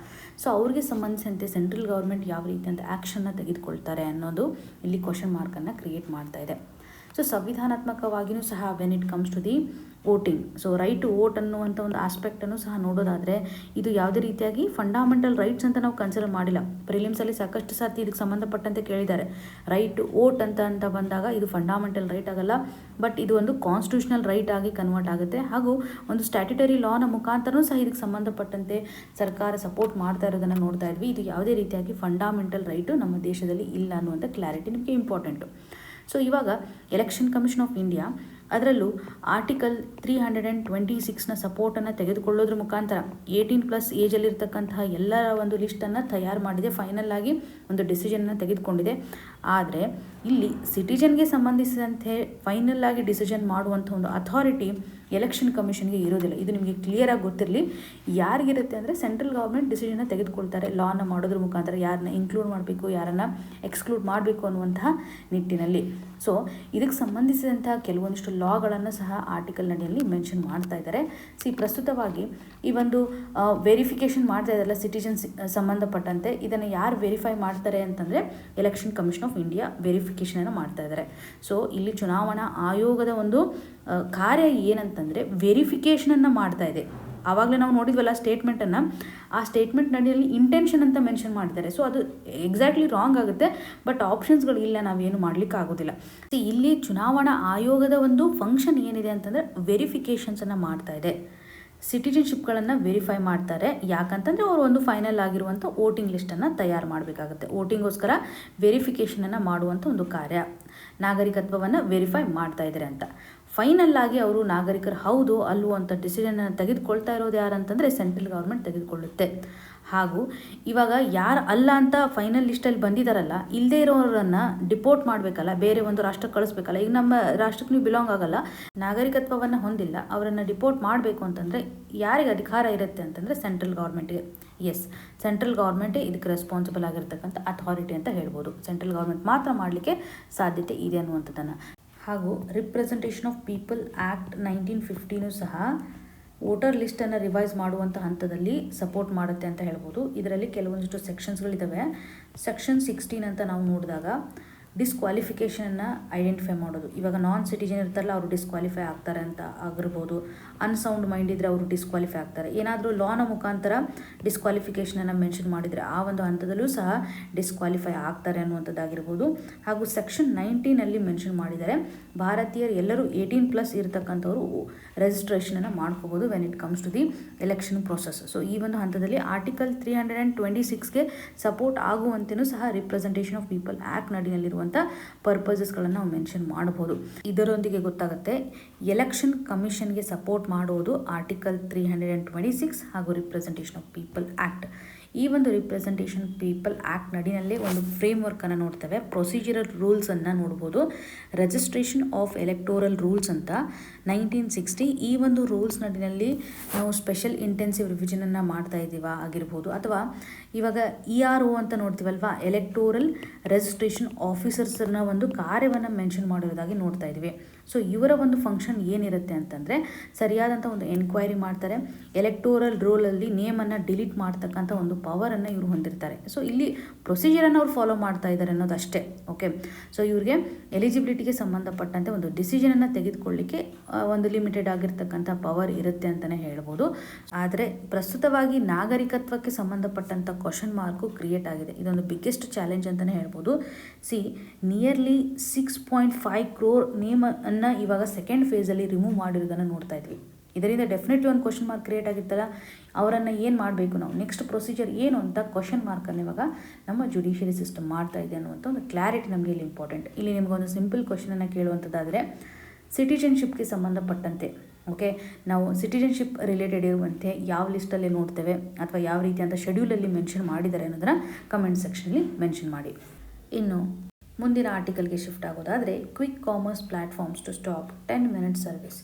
A: ಸೊ ಅವ್ರಿಗೆ ಸಂಬಂಧಿಸಿದಂತೆ ಸೆಂಟ್ರಲ್ ಗೌರ್ಮೆಂಟ್ ಯಾವ ರೀತಿಯಂತ ಆ್ಯಕ್ಷನ್ನ ತೆಗೆದುಕೊಳ್ತಾರೆ ಅನ್ನೋದು ಇಲ್ಲಿ ಕ್ವಶನ್ ಮಾರ್ಕನ್ನು ಕ್ರಿಯೇಟ್ ಮಾಡ್ತಾ ಇದೆ. ಸೊ ಸಂವಿಧಾನಾತ್ಮಕವಾಗಿಯೂ ಸಹ when it comes to the voting, so right to vote ಅನ್ನುವಂಥ ಒಂದು ಆಸ್ಪೆಕ್ಟನ್ನು ಸಹ ನೋಡೋದಾದರೆ ಇದು ಯಾವುದೇ ರೀತಿಯಾಗಿ ಫಂಡಾಮೆಂಟಲ್ ರೈಟ್ಸ್ ಅಂತ ನಾವು ಕನ್ಸಿಡರ್ ಮಾಡಿಲ್ಲ. ಪ್ರಿಲಿಮ್ಸಲ್ಲಿ ಸಾಕಷ್ಟು ಸರ್ತಿ ಇದಕ್ಕೆ ಸಂಬಂಧಪಟ್ಟಂತೆ ಕೇಳಿದ್ದಾರೆ. ರೈಟ್ ಟು ವೋಟ್ ಅಂತ ಬಂದಾಗ ಇದು ಫಂಡಾಮೆಂಟಲ್ ರೈಟ್ ಆಗಲ್ಲ, ಬಟ್ ಇದು ಒಂದು ಕಾನ್ಸ್ಟಿಟ್ಯೂಷನಲ್ ರೈಟ್ ಆಗಿ ಕನ್ವರ್ಟ್ ಆಗುತ್ತೆ. ಹಾಗೂ ಒಂದು ಸ್ಟ್ಯಾಟ್ಯುಟರಿ ಲಾನ ಮುಖಾಂತರನೂ ಸಹ ಇದಕ್ಕೆ ಸಂಬಂಧಪಟ್ಟಂತೆ ಸರ್ಕಾರ ಸಪೋರ್ಟ್ ಮಾಡ್ತಾ ಇರೋದನ್ನು ನೋಡ್ತಾ ಇದ್ವಿ. ಇದು ಯಾವುದೇ ರೀತಿಯಾಗಿ ಫಂಡಾಮೆಂಟಲ್ ರೈಟು ನಮ್ಮ ದೇಶದಲ್ಲಿ ಇಲ್ಲ ಅನ್ನುವಂಥ ಕ್ಲಾರಿಟಿ ನಿಮಗೆ ಇಂಪಾರ್ಟೆಂಟು. ಸೊ ಇವಾಗ ಎಲೆಕ್ಷನ್ ಕಮಿಷನ್ ಆಫ್ ಇಂಡಿಯಾ ಅದರಲ್ಲೂ ಆರ್ಟಿಕಲ್ 326ನ ಸಪೋರ್ಟನ್ನು ತೆಗೆದುಕೊಳ್ಳೋದ್ರ ಮುಖಾಂತರ 18+ ಏಜಲ್ಲಿರ್ತಕ್ಕಂತಹ ಎಲ್ಲರ ಒಂದು ಲಿಸ್ಟನ್ನು ತಯಾರು ಮಾಡಿದೆ. ಫೈನಲ್ ಆಗಿ ಒಂದು ಡಿಸಿಷನ್ನ ತೆಗೆದುಕೊಂಡಿದೆ. ಆದರೆ ಇಲ್ಲಿ ಸಿಟಿಜನ್ಗೆ ಸಂಬಂಧಿಸಿದಂತೆ ಫೈನಲ್ ಆಗಿ ಡಿಸಿಷನ್ ಮಾಡುವಂಥ ಒಂದು ಅಥಾರಿಟಿ ಎಲೆಕ್ಷನ್ ಕಮಿಷನ್ಗೆ ಇರೋದಿಲ್ಲ. ಇದು ನಿಮಗೆ ಕ್ಲಿಯರಾಗಿ ಗೊತ್ತಿರಲಿ. ಯಾರಿಗಿರುತ್ತೆ ಅಂದರೆ ಸೆಂಟ್ರಲ್ ಗೌರ್ಮೆಂಟ್ ಡಿಸಿಷನ್ನ ತೆಗೆದುಕೊಳ್ತಾರೆ ಲಾನ ಮಾಡೋದ್ರ ಮುಖಾಂತರ, ಯಾರನ್ನ ಇನ್ಕ್ಲೂಡ್ ಮಾಡಬೇಕು, ಯಾರನ್ನು ಎಕ್ಸ್ಕ್ಲೂಡ್ ಮಾಡಬೇಕು ಅನ್ನುವಂತಹ ನಿಟ್ಟಿನಲ್ಲಿ. ಸೊ ಇದಕ್ಕೆ ಸಂಬಂಧಿಸಿದಂತಹ ಕೆಲವೊಂದಿಷ್ಟು ಲಾಗಳನ್ನು ಸಹ ಆರ್ಟಿಕಲ್ ನಡಿಯಲ್ಲಿ ಮೆನ್ಷನ್ ಮಾಡ್ತಾ ಇದ್ದಾರೆ. ಪ್ರಸ್ತುತವಾಗಿ ಈ ಒಂದು ವೆರಿಫಿಕೇಷನ್ ಮಾಡ್ತಾ ಇದ್ದಾರಲ್ಲ ಸಿಟಿಜನ್ಸ್ ಸಂಬಂಧಪಟ್ಟಂತೆ, ಇದನ್ನು ಯಾರು ವೆರಿಫೈ ಮಾಡ್ತಾರೆ ಅಂತಂದರೆ ಎಲೆಕ್ಷನ್ ಕಮಿಷನ್ ಆಫ್ ಇಂಡಿಯಾ ವೆರಿಫಿಕೇಷನನ್ನು ಮಾಡ್ತಾ ಇದ್ದಾರೆ. ಸೊ ಇಲ್ಲಿ ಚುನಾವಣಾ ಆಯೋಗದ ಒಂದು ಕಾರ್ಯ ಏನಂತಂದರೆ ವೆರಿಫಿಕೇಷನನ್ನು ಮಾಡ್ತಾ ಇದೆ. ಆವಾಗಲೇ ನಾವು ನೋಡಿದ್ವಲ್ಲ ಸ್ಟೇಟ್ಮೆಂಟನ್ನು, ಆ ಸ್ಟೇಟ್ಮೆಂಟ್ ನಡಿಯಲ್ಲಿ ಇಂಟೆನ್ಷನ್ ಅಂತ ಮೆನ್ಷನ್ ಮಾಡಿದ್ದಾರೆ. ಸೊ ಅದು ಎಕ್ಸಾಕ್ಟ್ಲಿ ರಾಂಗ್ ಆಗುತ್ತೆ, ಬಟ್ ಆಪ್ಷನ್ಸ್ಗಳು ಇಲ್ಲ, ನಾವೇನು ಮಾಡಲಿಕ್ಕೆ ಆಗೋದಿಲ್ಲ. ಇಲ್ಲಿ ಚುನಾವಣಾ ಆಯೋಗದ ಒಂದು ಫಂಕ್ಷನ್ ಏನಿದೆ ಅಂತಂದರೆ ವೆರಿಫಿಕೇಷನ್ಸನ್ನು ಮಾಡ್ತಾ ಇದೆ. ಸಿಟಿಜನ್ಶಿಪ್ಗಳನ್ನು ವೆರಿಫೈ ಮಾಡ್ತಾರೆ. ಯಾಕಂತಂದರೆ ಅವರು ಒಂದು ಫೈನಲ್ ಆಗಿರುವಂಥ ವೋಟಿಂಗ್ ಲಿಸ್ಟನ್ನು ತಯಾರು ಮಾಡಬೇಕಾಗುತ್ತೆ. ವೋಟಿಂಗೋಸ್ಕರ ವೆರಿಫಿಕೇಷನನ್ನು ಮಾಡುವಂಥ ಒಂದು ಕಾರ್ಯ, ನಾಗರಿಕತ್ವವನ್ನು ವೆರಿಫೈ ಮಾಡ್ತಾ ಇದ್ದಾರೆ ಅಂತ. ಫೈನಲ್ ಆಗಿ ಅವರು ನಾಗರಿಕರು ಹೌದು ಅಲ್ವೋ ಅಂತ ಡಿಸಿಷನನ್ನು ತೆಗೆದುಕೊಳ್ತಾ ಇರೋದು ಯಾರಂತಂದರೆ ಸೆಂಟ್ರಲ್ ಗೌರ್ಮೆಂಟ್ ತೆಗೆದುಕೊಳ್ಳುತ್ತೆ. ಹಾಗೂ ಇವಾಗ ಯಾರು ಅಲ್ಲ ಅಂತ ಫೈನಲ್ ಲಿಸ್ಟಲ್ಲಿ ಬಂದಿದ್ದಾರಲ್ಲ, ಇಲ್ಲದೇ ಇರೋರನ್ನು ಡಿಪೋರ್ಟ್ ಮಾಡಬೇಕಲ್ಲ, ಬೇರೆ ಒಂದು ರಾಷ್ಟ್ರಕ್ಕೆ ಕಳಿಸ್ಬೇಕಲ್ಲ. ಈಗ ನಮ್ಮ ರಾಷ್ಟ್ರಕ್ಕೆ ನೀವು ಬಿಲಾಂಗ್ ಆಗಲ್ಲ, ನಾಗರಿಕತ್ವವನ್ನು ಹೊಂದಿಲ್ಲ, ಅವರನ್ನು ಡಿಪೋರ್ಟ್ ಮಾಡಬೇಕು ಅಂತಂದರೆ ಯಾರಿಗೆ ಅಧಿಕಾರ ಇರುತ್ತೆ ಅಂತಂದರೆ ಸೆಂಟ್ರಲ್ ಗೌರ್ಮೆಂಟ್ಗೆ. ಎಸ್, ಸೆಂಟ್ರಲ್ ಗೌರ್ಮೆಂಟೇ ಇದಕ್ಕೆ ರೆಸ್ಪಾನ್ಸಿಬಲ್ ಆಗಿರ್ತಕ್ಕಂಥ ಅಥಾರಿಟಿ ಅಂತ ಹೇಳ್ಬೋದು. ಸೆಂಟ್ರಲ್ ಗೌರ್ಮೆಂಟ್ ಮಾತ್ರ ಮಾಡಲಿಕ್ಕೆ ಸಾಧ್ಯತೆ ಇದೆ ಅನ್ನುವಂಥದ್ದನ್ನು. ಹಾಗೂ ರಿಪ್ರೆಸೆಂಟೇಷನ್ ಆಫ್ ಪೀಪಲ್ ಆ್ಯಕ್ಟ್ 1950 ಸಹ ವೋಟರ್ ಲಿಸ್ಟನ್ನು ರಿವೈಸ್ ಮಾಡುವಂಥ ಹಂತದಲ್ಲಿ ಸಪೋರ್ಟ್ ಮಾಡುತ್ತೆ ಅಂತ ಹೇಳ್ಬೋದು. ಇದರಲ್ಲಿ ಕೆಲವೊಂದಿಷ್ಟು ಸೆಕ್ಷನ್ಸ್ಗಳಿದ್ದಾವೆ. ಸೆಕ್ಷನ್ 16 ಅಂತ ನಾವು ನೋಡಿದಾಗ ಡಿಸ್ಕ್ವಾಲಿಫಿಕೇಷನನ್ನು ಐಡೆಂಟಿಫೈ ಮಾಡೋದು. ಇವಾಗ ನಾನ್ ಸಿಟಿಜನ್ ಇರ್ತಾರಲ್ಲ, ಅವರು ಡಿಸ್ಕ್ವಾಲಿಫೈ ಆಗ್ತಾರೆ ಅಂತ ಆಗಿರ್ಬೋದು. ಅನ್ಸೌಂಡ್ ಮೈಂಡ್ ಇದ್ದರೆ ಅವರು ಡಿಸ್ಕ್ವಾಲಿಫೈ ಆಗ್ತಾರೆ. ಏನಾದರೂ ಲಾನ ಮುಖಾಂತರ ಡಿಸ್ಕ್ವಾಲಿಫಿಕೇಷನನ್ನು ಮೆನ್ಷನ್ ಮಾಡಿದರೆ ಆ ಒಂದು ಹಂತದಲ್ಲೂ ಸಹ ಡಿಸ್ಕ್ವಾಲಿಫೈ ಆಗ್ತಾರೆ ಅನ್ನುವಂಥದ್ದಾಗಿರ್ಬೋದು. ಹಾಗೂ ಸೆಕ್ಷನ್ 19 ಮೆನ್ಷನ್ ಮಾಡಿದ್ದಾರೆ, ಭಾರತೀಯರು ಎಲ್ಲರೂ 18+ ಇರತಕ್ಕಂಥವ್ರು ರಿಜಿಸ್ಟ್ರೇಷನನ್ನು ಮಾಡ್ಕೋಬೋದು when it comes to the election process. So ಈ ಒಂದು ಹಂತದಲ್ಲಿ ಆರ್ಟಿಕಲ್ 326ಗೆ ಸಪೋರ್ಟ್ ಆಗುವಂತೆಯೂ ಸಹ ರಿಪ್ರೆಸೆಂಟೇಷನ್ ಆಫ್ ಪೀಪಲ್ ಆ್ಯಕ್ಟ್ ನಡಿನಲ್ಲಿರುವ ಪರ್ಪಸಸ್ಗಳನ್ನು ನಾವು ಮೆನ್ಷನ್ ಮಾಡಬಹುದು. ಇದರೊಂದಿಗೆ ಗೊತ್ತಾಗುತ್ತೆ ಎಲೆಕ್ಷನ್ ಕಮಿಷನ್ಗೆ ಸಪೋರ್ಟ್ ಮಾಡೋದು ಆರ್ಟಿಕಲ್ 326 ಹಾಗೂ ರಿಪ್ರೆಸೆಂಟೇಷನ್ ಆಫ್ ಪೀಪಲ್ ಆ್ಯಕ್ಟ್. ಈ ಒಂದು ರಿಪ್ರೆಸೆಂಟೇಷನ್ ಪೀಪಲ್ ಆ್ಯಕ್ಟ್ ನಡಿನಲ್ಲೇ ಒಂದು ಫ್ರೇಮ್ವರ್ಕನ್ನು ನೋಡ್ತೇವೆ. ಪ್ರೊಸೀಜರಲ್ ರೂಲ್ಸನ್ನು ನೋಡ್ಬೋದು. ರಿಜಿಸ್ಟ್ರೇಷನ್ ಆಫ್ ಎಲೆಕ್ಟೋರಲ್ ರೂಲ್ಸ್ ಅಂತ 1960. ಈ ಒಂದು ರೂಲ್ಸ್ ನಡಿನಲ್ಲಿ ನಾವು ಸ್ಪೆಷಲ್ ಇಂಟೆನ್ಸಿವ್ ರಿವಿಷನನ್ನು ಮಾಡ್ತಾ ಇದ್ದೀವಾ ಆಗಿರ್ಬೋದು, ಅಥವಾ ಇವಾಗ ERO ಅಂತ ನೋಡ್ತೀವಲ್ವಾ, ಎಲೆಕ್ಟೋರಲ್ ರಿಜಿಸ್ಟ್ರೇಷನ್ ಆಫೀಸರ್ಸ್ನ ಒಂದು ಕಾರ್ಯವನ್ನು ಮೆನ್ಷನ್ ಮಾಡಿರೋದಾಗಿ ನೋಡ್ತಾ ಇದ್ದೀವಿ. ಸೊ ಇವರ ಒಂದು ಫಂಕ್ಷನ್ ಏನಿರುತ್ತೆ ಅಂತಂದರೆ ಸರಿಯಾದಂಥ ಒಂದು ಎನ್ಕ್ವೈರಿ ಮಾಡ್ತಾರೆ. ಎಲೆಕ್ಟೋರಲ್ ರೋಲಲ್ಲಿ ನೇಮನ್ನು ಡಿಲೀಟ್ ಮಾಡ್ತಕ್ಕಂಥ ಒಂದು ಪವರನ್ನು ಇವರು ಹೊಂದಿರ್ತಾರೆ. ಸೊ ಇಲ್ಲಿ ಪ್ರೊಸೀಜರನ್ನು ಅವ್ರು ಫಾಲೋ ಮಾಡ್ತಾ ಇದ್ದಾರೆ ಅನ್ನೋದು ಅಷ್ಟೇ. ಓಕೆ, ಸೊ ಇವ್ರಿಗೆ ಎಲಿಜಿಬಿಲಿಟಿಗೆ ಸಂಬಂಧಪಟ್ಟಂತೆ ಒಂದು ಡಿಸಿಷನನ್ನು ತೆಗೆದುಕೊಳ್ಳಿಕ್ಕೆ ಒಂದು ಲಿಮಿಟೆಡ್ ಆಗಿರ್ತಕ್ಕಂಥ ಪವರ್ ಇರುತ್ತೆ ಅಂತಲೇ ಹೇಳ್ಬೋದು. ಆದರೆ ಪ್ರಸ್ತುತವಾಗಿ ನಾಗರಿಕತ್ವಕ್ಕೆ ಸಂಬಂಧಪಟ್ಟಂಥ ಕ್ವಶನ್ ಮಾರ್ಕು ಕ್ರಿಯೇಟ್ ಆಗಿದೆ. ಇದೊಂದು ಬಿಗ್ಗೆಸ್ಟ್ ಚಾಲೆಂಜ್ ಅಂತಲೇ ಹೇಳ್ಬೋದು. ನಿಯರ್ಲಿ 6.5 crore ನೇಮನ್ನು ಇವಾಗ ಸೆಕೆಂಡ್ ಫೇಸಲ್ಲಿ ರಿಮೂವ್ ಮಾಡಿರೋದನ್ನು ನೋಡ್ತಾ ಇದ್ವಿ. ಇದರಿಂದ ಡೆಫಿನೆಟ್ಲಿ ಒಂದು ಕ್ವಶನ್ ಮಾರ್ಕ್ ಕ್ರಿಯೇಟ್ ಆಗಿತ್ತಲ್ಲ, ಅವರನ್ನು ಏನು ಮಾಡಬೇಕು ನಾವು, ನೆಕ್ಸ್ಟ್ ಪ್ರೊಸೀಜರ್ ಏನು ಅಂತ ಕ್ವಶನ್ ಮಾರ್ಕನ್ನು ಇವಾಗ ನಮ್ಮ ಜುಡಿಷಿಯರಿ ಸಿಸ್ಟಮ್ ಮಾಡ್ತಾ ಇದೆ ಅನ್ನುವಂಥ ಒಂದು ಕ್ಲಾರಿಟಿ ನಮಗೆ ಇಲ್ಲಿ ಇಂಪಾರ್ಟೆಂಟ್. ಇಲ್ಲಿ ನಿಮಗೊಂದು ಸಿಂಪಲ್ ಕ್ವಶನನ್ನು ಕೇಳುವಂಥದ್ದಾದರೆ, ಸಿಟಿಜನ್ಶಿಪ್ಗೆ ಸಂಬಂಧಪಟ್ಟಂತೆ ಓಕೆ, ನಾವು ಸಿಟಿಜನ್ಶಿಪ್ ರಿಲೇಟೆಡ್ ಇರುವಂತೆ ಯಾವ ಲಿಸ್ಟಲ್ಲಿ ನೋಡ್ತೇವೆ ಅಥವಾ ಯಾವ ರೀತಿ ಅಂತ ಶೆಡ್ಯೂಲಲ್ಲಿ ಮೆನ್ಷನ್ ಮಾಡಿದ್ದಾರೆ ಅನ್ನೋದನ್ನು ಕಮೆಂಟ್ ಸೆಕ್ಷನಲ್ಲಿ ಮೆನ್ಷನ್ ಮಾಡಿ. ಇನ್ನು ಮುಂದಿನ ಆರ್ಟಿಕಲ್ಗೆ ಶಿಫ್ಟ್ ಆಗೋದಾದರೆ, quick commerce platforms to stop 10 minute service.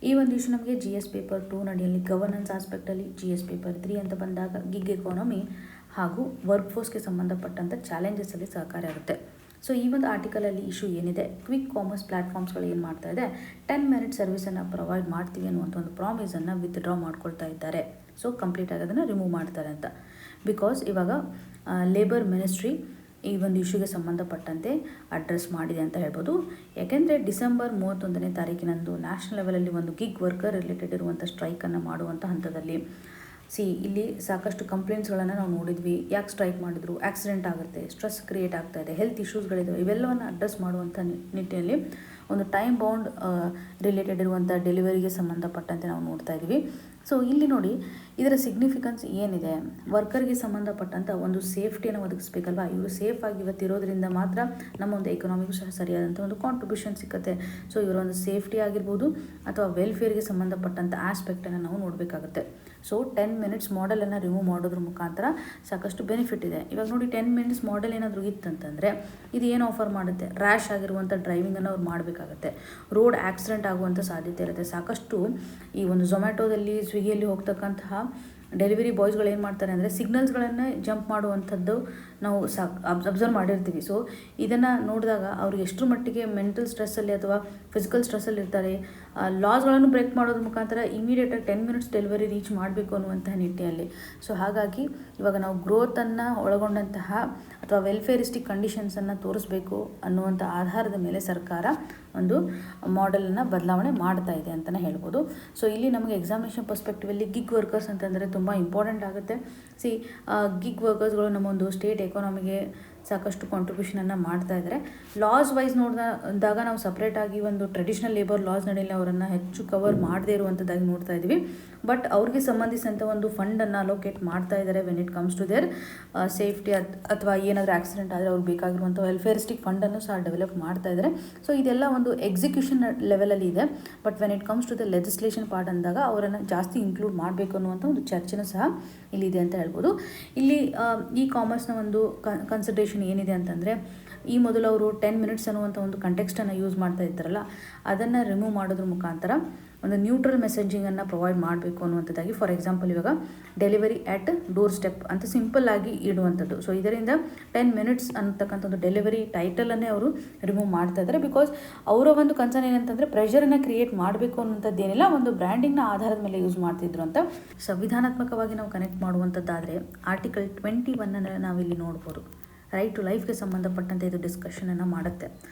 A: ಈ ಒಂದು ಇಶ್ಯೂ ನಮಗೆ GS ಪೇಪರ್ 2 ನಡಿಯಲ್ಲಿ ಗವರ್ನೆನ್ಸ್ ಆಸ್ಪೆಕ್ಟಲ್ಲಿ, GS ಪೇಪರ್ 3 ಅಂತ ಬಂದಾಗ ಗಿಗ್ ಎಕಾನಮಿ ಹಾಗೂ ವರ್ಕ್ಫೋರ್ಸ್ಗೆ ಸಂಬಂಧಪಟ್ಟಂಥ ಚಾಲೆಂಜಸಲ್ಲಿ ಸಹಕಾರಿಯಾಗುತ್ತೆ. ಸೊ ಈ ಒಂದು ಆರ್ಟಿಕಲಲ್ಲಿ ಇಶ್ಯೂ ಏನಿದೆ, ಕ್ವಿಕ್ ಕಾಮರ್ಸ್ ಪ್ಲ್ಯಾಟ್ಫಾರ್ಮ್ಸ್ಗಳು ಏನು ಮಾಡ್ತಾ ಇದೆ, 10 ಮಿನಿಟ್ ಸರ್ವಿಸನ್ನು ಪ್ರೊವೈಡ್ ಮಾಡ್ತೀವಿ ಅನ್ನುವಂಥ ಒಂದು ಪ್ರಾಮಿಸನ್ನು ವಿತ್ಡ್ರಾ ಮಾಡ್ಕೊಳ್ತಾ ಇದ್ದಾರೆ. ಸೊ ಕಂಪ್ಲೀಟಾಗಿ ಅದನ್ನು ರಿಮೂವ್ ಮಾಡ್ತಾರೆ ಅಂತ. ಬಿಕಾಸ್ ಇವಾಗ ಲೇಬರ್ ಮಿನಿಸ್ಟ್ರಿ ಈ ಒಂದು ಇಶ್ಯೂಗೆ ಸಂಬಂಧಪಟ್ಟಂತೆ ಅಡ್ರೆಸ್ ಮಾಡಿದೆ ಅಂತ ಹೇಳ್ಬೋದು. ಯಾಕೆಂದರೆ ಡಿಸೆಂಬರ್ 31ನೇ ತಾರೀಕಿನಂದು ನ್ಯಾಷನಲ್ ಲೆವೆಲಲ್ಲಿ ಒಂದು ಗಿಗ್ ವರ್ಕರ್ ರಿಲೇಟೆಡ್ ಇರುವಂಥ ಸ್ಟ್ರೈಕನ್ನು ಮಾಡುವಂಥ ಹಂತದಲ್ಲಿ ಇಲ್ಲಿ ಸಾಕಷ್ಟು ಕಂಪ್ಲೇಂಟ್ಸ್ಗಳನ್ನು ನಾವು ನೋಡಿದ್ವಿ. ಯಾಕೆ ಸ್ಟ್ರೈಕ್ ಮಾಡಿದ್ರು, ಆಕ್ಸಿಡೆಂಟ್ ಆಗುತ್ತೆ, ಸ್ಟ್ರೆಸ್ ಕ್ರಿಯೇಟ್ ಆಗ್ತಾ ಇದೆ, ಹೆಲ್ತ್ ಇಶ್ಯೂಸ್ಗಳಿದ್ದಾವೆ, ಇವೆಲ್ಲವನ್ನು ಅಡ್ರೆಸ್ ಮಾಡುವಂಥ ನಿಟ್ಟಿನಲ್ಲಿ ಒಂದು ಟೈಮ್ ಬೌಂಡ್ ರಿಲೇಟೆಡ್ ಇರುವಂಥ ಡೆಲಿವರಿಗೆ ಸಂಬಂಧಪಟ್ಟಂತೆ ನಾವು ನೋಡ್ತಾ ಇದ್ದೀವಿ. ಸೊ ಇಲ್ಲಿ ನೋಡಿ ಇದರ ಸಿಗ್ನಿಫಿಕೆನ್ಸ್ ಏನಿದೆ, ವರ್ಕರ್ಗೆ ಸಂಬಂಧಪಟ್ಟಂಥ ಒಂದು ಸೇಫ್ಟಿಯನ್ನು ಒದಗಿಸ್ಬೇಕಲ್ವಾ. ಇವರು ಸೇಫಾಗಿ ಇವತ್ತಿರೋದ್ರಿಂದ ಮಾತ್ರ ನಮ್ಮ ಒಂದು ಎಕನಾಮಿಗೂ ಸಹ ಸರಿಯಾದಂಥ ಒಂದು ಕಾಂಟ್ರಿಬ್ಯೂಷನ್ ಸಿಗುತ್ತೆ. ಸೊ ಇವರ ಒಂದು ಸೇಫ್ಟಿ ಆಗಿರ್ಬೋದು ಅಥವಾ ವೆಲ್ಫೇರ್ಗೆ ಸಂಬಂಧಪಟ್ಟಂಥ ಆಸ್ಪೆಕ್ಟನ್ನು ನಾವು ನೋಡಬೇಕಾಗುತ್ತೆ. ಸೊ 10 ಮಿನಿಟ್ಸ್ ಮಾಡೆಲನ್ನು ರಿಮೂವ್ ಮಾಡೋದ್ರ ಮುಖಾಂತರ ಸಾಕಷ್ಟು ಬೆನಿಫಿಟ್ ಇದೆ. ಇವಾಗ ನೋಡಿ 10 ಮಿನಿಟ್ಸ್ ಮಾಡೆಲ್ ಏನಾದರೂ ಇತ್ತಂತಂದರೆ ಇದು ಏನು ಆಫರ್ ಮಾಡುತ್ತೆ, ರ್ಯಾಶ್ ಆಗಿರುವಂಥ ಡ್ರೈವಿಂಗನ್ನು ಅವ್ರು ಮಾಡಬೇಕಾಗತ್ತೆ, ರೋಡ್ ಆಕ್ಸಿಡೆಂಟ್ ಆಗುವಂಥ ಸಾಧ್ಯತೆ ಇರುತ್ತೆ. ಸಾಕಷ್ಟು ಈ ಒಂದು ಝೊಮ್ಯಾಟೋದಲ್ಲಿ ಸ್ವಿಗ್ಗಿಯಲ್ಲಿ ಹೋಗ್ತಕ್ಕಂತಹ ಡೆಲಿವರಿ ಬಾಯ್ಸ್ಗಳು ಏನು ಮಾಡ್ತಾರೆ ಅಂದರೆ ಸಿಗ್ನಲ್ಸ್ಗಳನ್ನು ಜಂಪ್ ಮಾಡುವಂಥದ್ದು ನಾವು ಅಬ್ಸರ್ವ್ ಮಾಡಿರ್ತೀವಿ. ಸೊ ಇದನ್ನು ನೋಡಿದಾಗ ಅವ್ರಿಗೆ ಎಷ್ಟರ ಮಟ್ಟಿಗೆ ಮೆಂಟಲ್ ಸ್ಟ್ರೆಸ್ಸಲ್ಲಿ ಅಥವಾ ಫಿಸಿಕಲ್ ಸ್ಟ್ರೆಸ್ಸಲ್ಲಿ ಇರ್ತಾರೆ. ಲಾಸ್ಗಳನ್ನು ಬ್ರೇಕ್ ಮಾಡೋದ್ರ ಮುಖಾಂತರ ಇಮಿಡಿಯೇಟಾಗಿ 10 ಮಿನಿಟ್ಸ್ ಡೆಲಿವರಿ ರೀಚ್ ಮಾಡಬೇಕು ಅನ್ನುವಂತಹ ನಿಟ್ಟಿನಲ್ಲಿ. ಸೊ ಹಾಗಾಗಿ ಇವಾಗ ನಾವು ಗ್ರೋತನ್ನು ಒಳಗೊಂಡಂತಹ ಅಥವಾ ವೆಲ್ಫೇರಿಸ್ಟಿಕ್ ಕಂಡೀಷನ್ಸನ್ನು ತೋರಿಸ್ಬೇಕು ಅನ್ನುವಂಥ ಆಧಾರದ ಮೇಲೆ ಸರ್ಕಾರ ಒಂದು ಮಾಡೆಲನ್ನು ಬದಲಾವಣೆ ಮಾಡ್ತಾ ಇದೆ ಅಂತಲೇ ಹೇಳ್ಬೋದು. ಸೊ ಇಲ್ಲಿ ನಮಗೆ ಎಕ್ಸಾಮಿನೇಷನ್ ಪರ್ಸ್ಪೆಕ್ಟಿವಲ್ಲಿ ಗಿಗ್ ವರ್ಕರ್ಸ್ ಅಂತಂದರೆ ತುಂಬ ಇಂಪಾರ್ಟೆಂಟ್ ಆಗುತ್ತೆ. ಗಿಗ್ ವರ್ಕರ್ಸ್ಗಳು ನಮ್ಮ ಒಂದು ಸ್ಟೇಟ್ ಎಕಾನಮಿಗೆ ಸಾಕಷ್ಟು ಕಾಂಟ್ರಿಬ್ಯೂಷನನ್ನು ಮಾಡ್ತಾ ಇದ್ದಾರೆ. ಲಾಸ್ ವೈಸ್ ನೋಡಿದಾಗ ನಾವು ಸಪ್ರೇಟಾಗಿ ಒಂದು ಟ್ರೆಡಿಷ್ನಲ್ ಲೇಬರ್ ಲಾಸ್ ನಡಿಯಲ್ಲಿ ಅವರನ್ನು ಹೆಚ್ಚು ಕವರ್ ಮಾಡದೇ ಇರುವಂಥದ್ದಾಗಿ ನೋಡ್ತಾ ಇದ್ದೀವಿ. ಬಟ್ ಅವ್ರಿಗೆ ಸಂಬಂಧಿಸಿದಂಥ ಒಂದು ಫಂಡನ್ನು ಅಲೋಕೇಟ್ ಮಾಡ್ತಾ ಇದ್ದಾರೆ when it comes to their safety ಅಥವಾ ಏನಾದರೂ ಆಕ್ಸಿಡೆಂಟ್ ಆದರೆ ಅವ್ರಿಗೆ ಬೇಕಾಗಿರುವಂಥ ವೆಲ್ಫೇರಿಸ್ಟಿಕ್ ಫಂಡನ್ನು ಸಹ ಡೆವಲಪ್ ಮಾಡ್ತಾ ಇದ್ದಾರೆ. ಸೊ ಇದೆಲ್ಲ ಒಂದು ಎಕ್ಸಿಕ್ಯೂಷನ್ ಲೆವೆಲಲ್ಲಿ ಇದೆ. But when it comes to the legislation part ಅಂದಾಗ ಅವರನ್ನು ಜಾಸ್ತಿ ಇನ್ಕ್ಲೂಡ್ ಮಾಡಬೇಕು ಅನ್ನುವಂಥ ಒಂದು ಚರ್ಚೆನೂ ಸಹ ಇಲ್ಲಿದೆ ಅಂತ ಹೇಳ್ಬೋದು. ಇಲ್ಲಿ ಈ ಕಾಮರ್ಸ್ನ ಒಂದು ಕನ್ಸಿಡರೇಷನ್ ಏನಿದೆ ಅಂತಂದರೆ, ಈ ಮೊದಲು ಅವರು 10 ಮಿನಿಟ್ಸ್ ಅನ್ನುವಂಥ ಒಂದು ಕಂಟೆಕ್ಸ್ಟನ್ನು ಯೂಸ್ ಮಾಡ್ತಾ ಇದ್ದಾರಲ್ಲ, ಅದನ್ನು ರಿಮೂವ್ ಮಾಡೋದ್ರ ಮುಖಾಂತರ ಒಂದು ನ್ಯೂಟ್ರಲ್ ಮೆಸೇಜಿಂಗನ್ನು ಪ್ರೊವೈಡ್ ಮಾಡಬೇಕು ಅನ್ನುವಂಥದ್ದಾಗಿ. ಫಾರ್ ಎಕ್ಸಾಂಪಲ್ ಇವಾಗ ಡೆಲಿವರಿ ಆ್ಯಟ್ ಡೋರ್ ಸ್ಟೆಪ್ ಅಂತ ಸಿಂಪಲ್ ಆಗಿ ಇಡುವಂಥದ್ದು. ಸೊ ಇದರಿಂದ 10 ಮಿನಿಟ್ಸ್ ಅಂತಕ್ಕಂಥ ಒಂದು ಡೆಲಿವರಿ ಟೈಟಲನ್ನೇ ಅವರು ರಿಮೂವ್ ಮಾಡ್ತಾ ಇದ್ದಾರೆ. ಬಿಕಾಸ್ ಅವರ ಒಂದು ಕನ್ಸರ್ನ್ ಏನಂತಂದರೆ ಪ್ರೆಷರನ್ನು ಕ್ರಿಯೇಟ್ ಮಾಡಬೇಕು ಅನ್ನೋಂಥದ್ದೇನಿಲ್ಲ, ಒಂದು ಬ್ರ್ಯಾಂಡಿಂಗ್ನ ಆಧಾರದ ಮೇಲೆ ಯೂಸ್ ಮಾಡ್ತಿದ್ರು ಅಂತ. ಸಂವಿಧಾನಾತ್ಮಕವಾಗಿ ನಾವು ಕನೆಕ್ಟ್ ಮಾಡುವಂಥದ್ದಾದರೆ ಆರ್ಟಿಕಲ್ 21 ನಾವಿಲ್ಲಿ ನೋಡ್ಬೋದು. ರೈಟ್ ಟು ಲೈಫ್ಗೆ ಸಂಬಂಧಪಟ್ಟಂತೆ ಇದು ಡಿಸ್ಕಷನನ್ನು ಮಾಡುತ್ತೆ.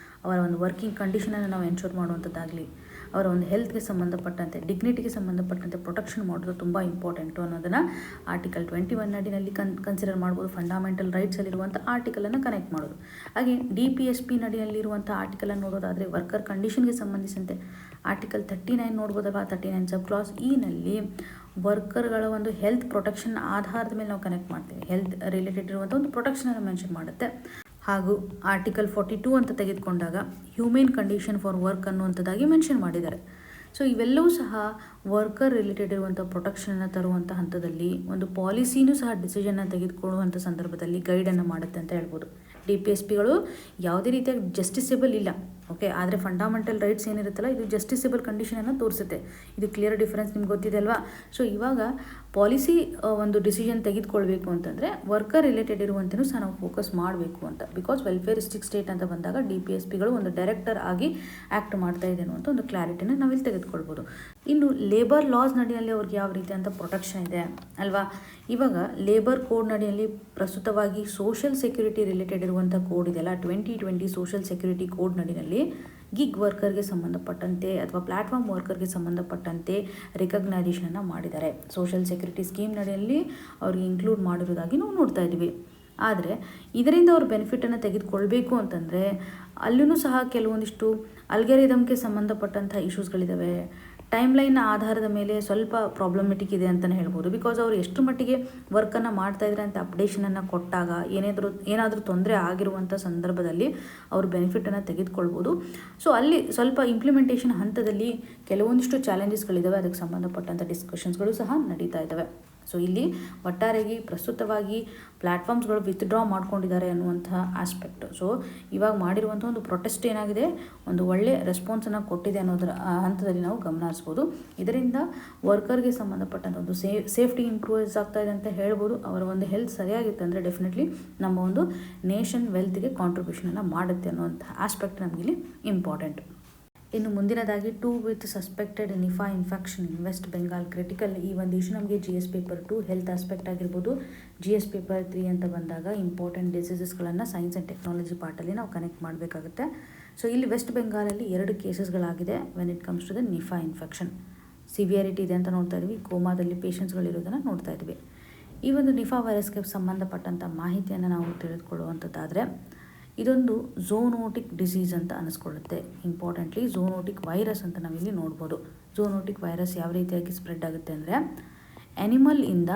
A: ಅವರ ಒಂದು ವರ್ಕಿಂಗ್ ಕಂಡೀಷನನ್ನು ನಾವು ಎನ್ಶೋರ್ ಮಾಡುವಂಥದ್ದಾಗಲಿ, ಅವರ ಒಂದು ಹೆಲ್ತ್ಗೆ ಸಂಬಂಧಪಟ್ಟಂತೆ, ಡಿಗ್ನಿಟಿಗೆ ಸಂಬಂಧಪಟ್ಟಂತೆ ಪ್ರೊಟೆಕ್ಷನ್ ಮಾಡೋದು ತುಂಬ ಇಂಪಾರ್ಟೆಂಟು ಅನ್ನೋದನ್ನು ಆರ್ಟಿಕಲ್ 21 ಅಡಿನಲ್ಲಿ ಕನ್ಸಿಡರ್ ಮಾಡ್ಬೋದು. ಫಂಡಮೆಂಟಲ್ ರೈಟ್ಸಲ್ಲಿರುವಂಥ ಆರ್ಟಿಕಲನ್ನು ಕನೆಕ್ಟ್ ಮಾಡೋದು. ಹಾಗೆ DPSP ನಡಿಯಲ್ಲಿರುವಂಥ ಆರ್ಟಿಕಲನ್ನು ನೋಡೋದಾದರೆ ವರ್ಕರ್ ಕಂಡೀಷನ್ಗೆ ಸಂಬಂಧಿಸಿದಂತೆ ಆರ್ಟಿಕಲ್ 39 ನೋಡ್ಬೋದಲ್ವಾ. 39 ಸಬ್ ಕ್ಲಾಸ್ ಇನಲ್ಲಿ ವರ್ಕರ್ಗಳ ಒಂದು ಹೆಲ್ತ್ ಪ್ರೊಟೆಕ್ಷನ್ ಆಧಾರದ ಮೇಲೆ ನಾವು ಕನೆಕ್ಟ್ ಮಾಡ್ತೀವಿ. ಹೆಲ್ತ್ ರಿಲೇಟೆಡ್ ಇರುವಂಥ ಒಂದು ಪ್ರೊಟೆಕ್ಷನನ್ನು ಮೆನ್ಷನ್ ಮಾಡುತ್ತೆ. ಹಾಗೂ ಆರ್ಟಿಕಲ್ 42 ಅಂತ ತೆಗೆದುಕೊಂಡಾಗ ಹ್ಯೂಮನ್ ಕಂಡೀಷನ್ ಫಾರ್ ವರ್ಕ್ ಅನ್ನುವಂಥದ್ದಾಗಿ ಮೆನ್ಷನ್ ಮಾಡಿದ್ದಾರೆ. ಸೊ ಇವೆಲ್ಲವೂ ಸಹ ವರ್ಕರ್ ರಿಲೇಟೆಡ್ ಇರುವಂಥ ಪ್ರೊಟೆಕ್ಷನನ್ನು ತರುವಂಥ ಹಂತದಲ್ಲಿ ಒಂದು ಪಾಲಿಸಿನೂ ಸಹ ಡಿಸಿಷನ್ನ ತೆಗೆದುಕೊಳ್ಳುವಂಥ ಸಂದರ್ಭದಲ್ಲಿ ಗೈಡನ್ನು ಮಾಡುತ್ತೆ ಅಂತ ಹೇಳ್ಬೋದು. DPSPಗಳು ಯಾವುದೇ ರೀತಿಯಾಗಿ ಜಸ್ಟಿಸೇಬಲ್ ಇಲ್ಲ, ಓಕೆ. ಆದರೆ ಫಂಡಮೆಂಟಲ್ ರೈಟ್ಸ್ ಏನಿರುತ್ತಲ್ಲ, ಇದು ಜಸ್ಟಿಸೇಬಲ್ ಕಂಡೀಷನನ್ನು ತೋರಿಸುತ್ತೆ. ಇದು ಕ್ಲಿಯರ್ ಡಿಫರೆನ್ಸ್ ನಿಮ್ಗೆ ಗೊತ್ತಿದೆ ಅಲ್ವಾ. ಸೊ ಇವಾಗ ಪಾಲಿಸಿ ಒಂದು ಡಿಸಿಷನ್ ತೆಗೆದುಕೊಳ್ಬೇಕು ಅಂತಂದರೆ ವರ್ಕರ್ ರಿಲೇಟೆಡ್ ಇರುವಂತೆಯೂ ಸಹ ನಾವು ಫೋಕಸ್ ಮಾಡಬೇಕು ಅಂತ. ಬಿಕಾಸ್ ವೆಲ್ಫೇರಿಸ್ಟಿಕ್ ಸ್ಟೇಟ್ ಅಂತ ಬಂದಾಗ DPSPಗಳು ಒಂದು ಡೈರೆಕ್ಟರ್ ಆಗಿ ಆ್ಯಕ್ಟ್ ಮಾಡ್ತಾ ಇದೆ ಅನ್ನುವಂಥ ಒಂದು ಕ್ಲಾರಿಟಿನ ನಾವಿಲ್ಲಿ ತೆಗೆದುಕೊಳ್ಬೋದು. ಇನ್ನು ಲೇಬರ್ ಲಾಸ್ ನಡಿಯಲ್ಲಿ ಅವ್ರಿಗೆ ಯಾವ ರೀತಿ ಅಂತ ಪ್ರೊಟೆಕ್ಷನ್ ಇದೆ ಅಲ್ವಾ. ಇವಾಗ ಲೇಬರ್ ಕೋಡ್ ನಡಿಯಲ್ಲಿ ಪ್ರಸ್ತುತವಾಗಿ ಸೋಷಿಯಲ್ ಸೆಕ್ಯೂರಿಟಿ ರಿಲೇಟೆಡ್ ಇರುವಂಥ ಕೋಡ್ ಇದೆಯಲ್ಲ, 2020 ಸೋಷಿಯಲ್ ಸೆಕ್ಯೂರಿಟಿ ಕೋಡ್ ನಡಿನಲ್ಲಿ ಗಿಗ್ ವರ್ಕರ್ಗೆ ಸಂಬಂಧಪಟ್ಟಂತೆ ಅಥವಾ ಪ್ಲ್ಯಾಟ್ಫಾರ್ಮ್ ವರ್ಕರ್ಗೆ ಸಂಬಂಧಪಟ್ಟಂತೆ ರಿಕಗ್ನೈಸೇಷನನ್ನು ಮಾಡಿದ್ದಾರೆ. ಸೋಷಿಯಲ್ ಸೆಕ್ಯೂರಿಟಿ ಸ್ಕೀಮ್ ನಡಿಯಲ್ಲಿ ಅವ್ರಿಗೆ ಇನ್ಕ್ಲೂಡ್ ಮಾಡಿರೋದಾಗಿ ನಾವು ನೋಡ್ತಾ ಇದ್ದೀವಿ. ಆದರೆ ಇದರಿಂದ ಅವ್ರ ಬೆನಿಫಿಟನ್ನು ತೆಗೆದುಕೊಳ್ಬೇಕು ಅಂತಂದರೆ ಅಲ್ಲೂ ಸಹ ಕೆಲವೊಂದಿಷ್ಟು ಅಲ್ಗಾರಿದಮ್ಗೆ ಸಂಬಂಧಪಟ್ಟಂಥ ಇಶ್ಯೂಸ್ಗಳಿದ್ದಾವೆ. ಟೈಮ್ಲೈನ್ನ ಆಧಾರದ ಮೇಲೆ ಸ್ವಲ್ಪ ಪ್ರಾಬ್ಲಮೆಟಿಕ್ ಇದೆ ಅಂತಲೇ ಹೇಳ್ಬೋದು. ಬಿಕಾಸ್ ಅವರು ಎಷ್ಟು ಮಟ್ಟಿಗೆ ವರ್ಕನ್ನು ಮಾಡ್ತಾಯಿದ್ರೆ ಅಂತ ಅಪ್ಡೇಷನನ್ನು ಕೊಟ್ಟಾಗ ಏನಾದರೂ ತೊಂದರೆ ಆಗಿರುವಂಥ ಸಂದರ್ಭದಲ್ಲಿ ಅವರು ಬೆನಿಫಿಟನ್ನು ತೆಗೆದುಕೊಳ್ಬೋದು. ಸೊ ಅಲ್ಲಿ ಸ್ವಲ್ಪ ಇಂಪ್ಲಿಮೆಂಟೇಷನ್ ಹಂತದಲ್ಲಿ ಕೆಲವೊಂದಿಷ್ಟು ಚಾಲೆಂಜಸ್ಗಳಿದ್ದಾವೆ, ಅದಕ್ಕೆ ಸಂಬಂಧಪಟ್ಟಂಥ ಡಿಸ್ಕಷನ್ಸ್ಗಳು ಸಹ ನಡೀತಾ ಇದ್ದಾವೆ. ಸೊ ಇಲ್ಲಿ ಒಟ್ಟಾರೆಯಾಗಿ ಪ್ರಸ್ತುತವಾಗಿ ಪ್ಲ್ಯಾಟ್ಫಾರ್ಮ್ಸ್ಗಳು ವಿತ್ಡ್ರಾ ಮಾಡ್ಕೊಂಡಿದ್ದಾರೆ ಅನ್ನುವಂತಹ ಆಸ್ಪೆಕ್ಟ್. ಸೊ ಇವಾಗ ಮಾಡಿರುವಂಥ ಒಂದು ಪ್ರೊಟೆಸ್ಟ್ ಏನಾಗಿದೆ, ಒಂದು ಒಳ್ಳೆ ರೆಸ್ಪಾನ್ಸನ್ನು ಕೊಟ್ಟಿದೆ ಅನ್ನೋದರ ಹಂತದಲ್ಲಿ ನಾವು ಗಮನ ಹರಿಸ್ಬೋದು. ಇದರಿಂದ ವರ್ಕರ್ಗೆ ಸಂಬಂಧಪಟ್ಟಂಥ ಒಂದು ಸೇಫ್ಟಿ ಇಂಪ್ರೂವ್ಸ್ ಆಗ್ತಾ ಇದೆ ಅಂತ ಹೇಳ್ಬೋದು. ಅವರ ಒಂದು ಹೆಲ್ತ್ ಸರಿಯಾಗಿತ್ತು ಅಂದರೆ ಡೆಫಿನೆಟ್ಲಿ ನಮ್ಮ ಒಂದು ನೇಷನ್ ವೆಲ್ತ್ಗೆ ಕಾಂಟ್ರಿಬ್ಯೂಷನನ್ನು ಮಾಡುತ್ತೆ ಅನ್ನುವಂಥ ಆಸ್ಪೆಕ್ಟ್ ನಮಗಿಲ್ಲಿ ಇಂಪಾರ್ಟೆಂಟ್. ಇನ್ನು ಮುಂದಿನದಾಗಿ 2 with suspected Nipah infection in West Bengal critical. ಈ ಒಂದು ಇಶ್ಯೂ ನಮಗೆ GS ಪೇಪರ್ 2 ಹೆಲ್ತ್ ಆಸ್ಪೆಕ್ಟ್ ಆಗಿರ್ಬೋದು. GS ಪೇಪರ್ 3 ಅಂತ ಬಂದಾಗ ಇಂಪಾರ್ಟೆಂಟ್ ಡಿಸೀಸಸ್ಗಳನ್ನು ಸೈನ್ಸ್ ಆ್ಯಂಡ್ ಟೆಕ್ನಾಲಜಿ ಪಾರ್ಟಲ್ಲಿ ನಾವು ಕನೆಕ್ಟ್ ಮಾಡಬೇಕಾಗುತ್ತೆ. ಸೊ ಇಲ್ಲಿ ವೆಸ್ಟ್ ಬೆಂಗಾಲಲ್ಲಿ 2 ಕೇಸಸ್ಗಳಾಗಿದೆ when it comes to the Nipah infection. Severity ಇದೆ ಅಂತ ನೋಡ್ತಾ ಇದ್ವಿ, ಕೋಮಾದಲ್ಲಿ ಪೇಷಂಟ್ಸ್ಗಳಿರೋದನ್ನು ನೋಡ್ತಾ ಇದ್ವಿ. ಈ ಒಂದು ನಿಫಾ ವೈರಸ್ಗೆ ಸಂಬಂಧಪಟ್ಟಂಥ ಮಾಹಿತಿಯನ್ನು ನಾವು ತಿಳಿದುಕೊಳ್ಳುವಂಥದ್ದಾದರೆ ಇದೊಂದು ಝೋನೋಟಿಕ್ ಡಿಸೀಸ್ ಅಂತ ಅನಿಸ್ಕೊಳ್ಳುತ್ತೆ. ಇಂಪಾರ್ಟೆಂಟ್ಲಿ ಝೋನೋಟಿಕ್ ವೈರಸ್ ಅಂತ ನಾವಿಲ್ಲಿ ನೋಡ್ಬೋದು. ಝೋನೋಟಿಕ್ ವೈರಸ್ ಯಾವ ರೀತಿಯಾಗಿ ಸ್ಪ್ರೆಡ್ ಆಗುತ್ತೆ ಅಂದರೆ ಆ್ಯನಿಮಲ್ ಇಂದ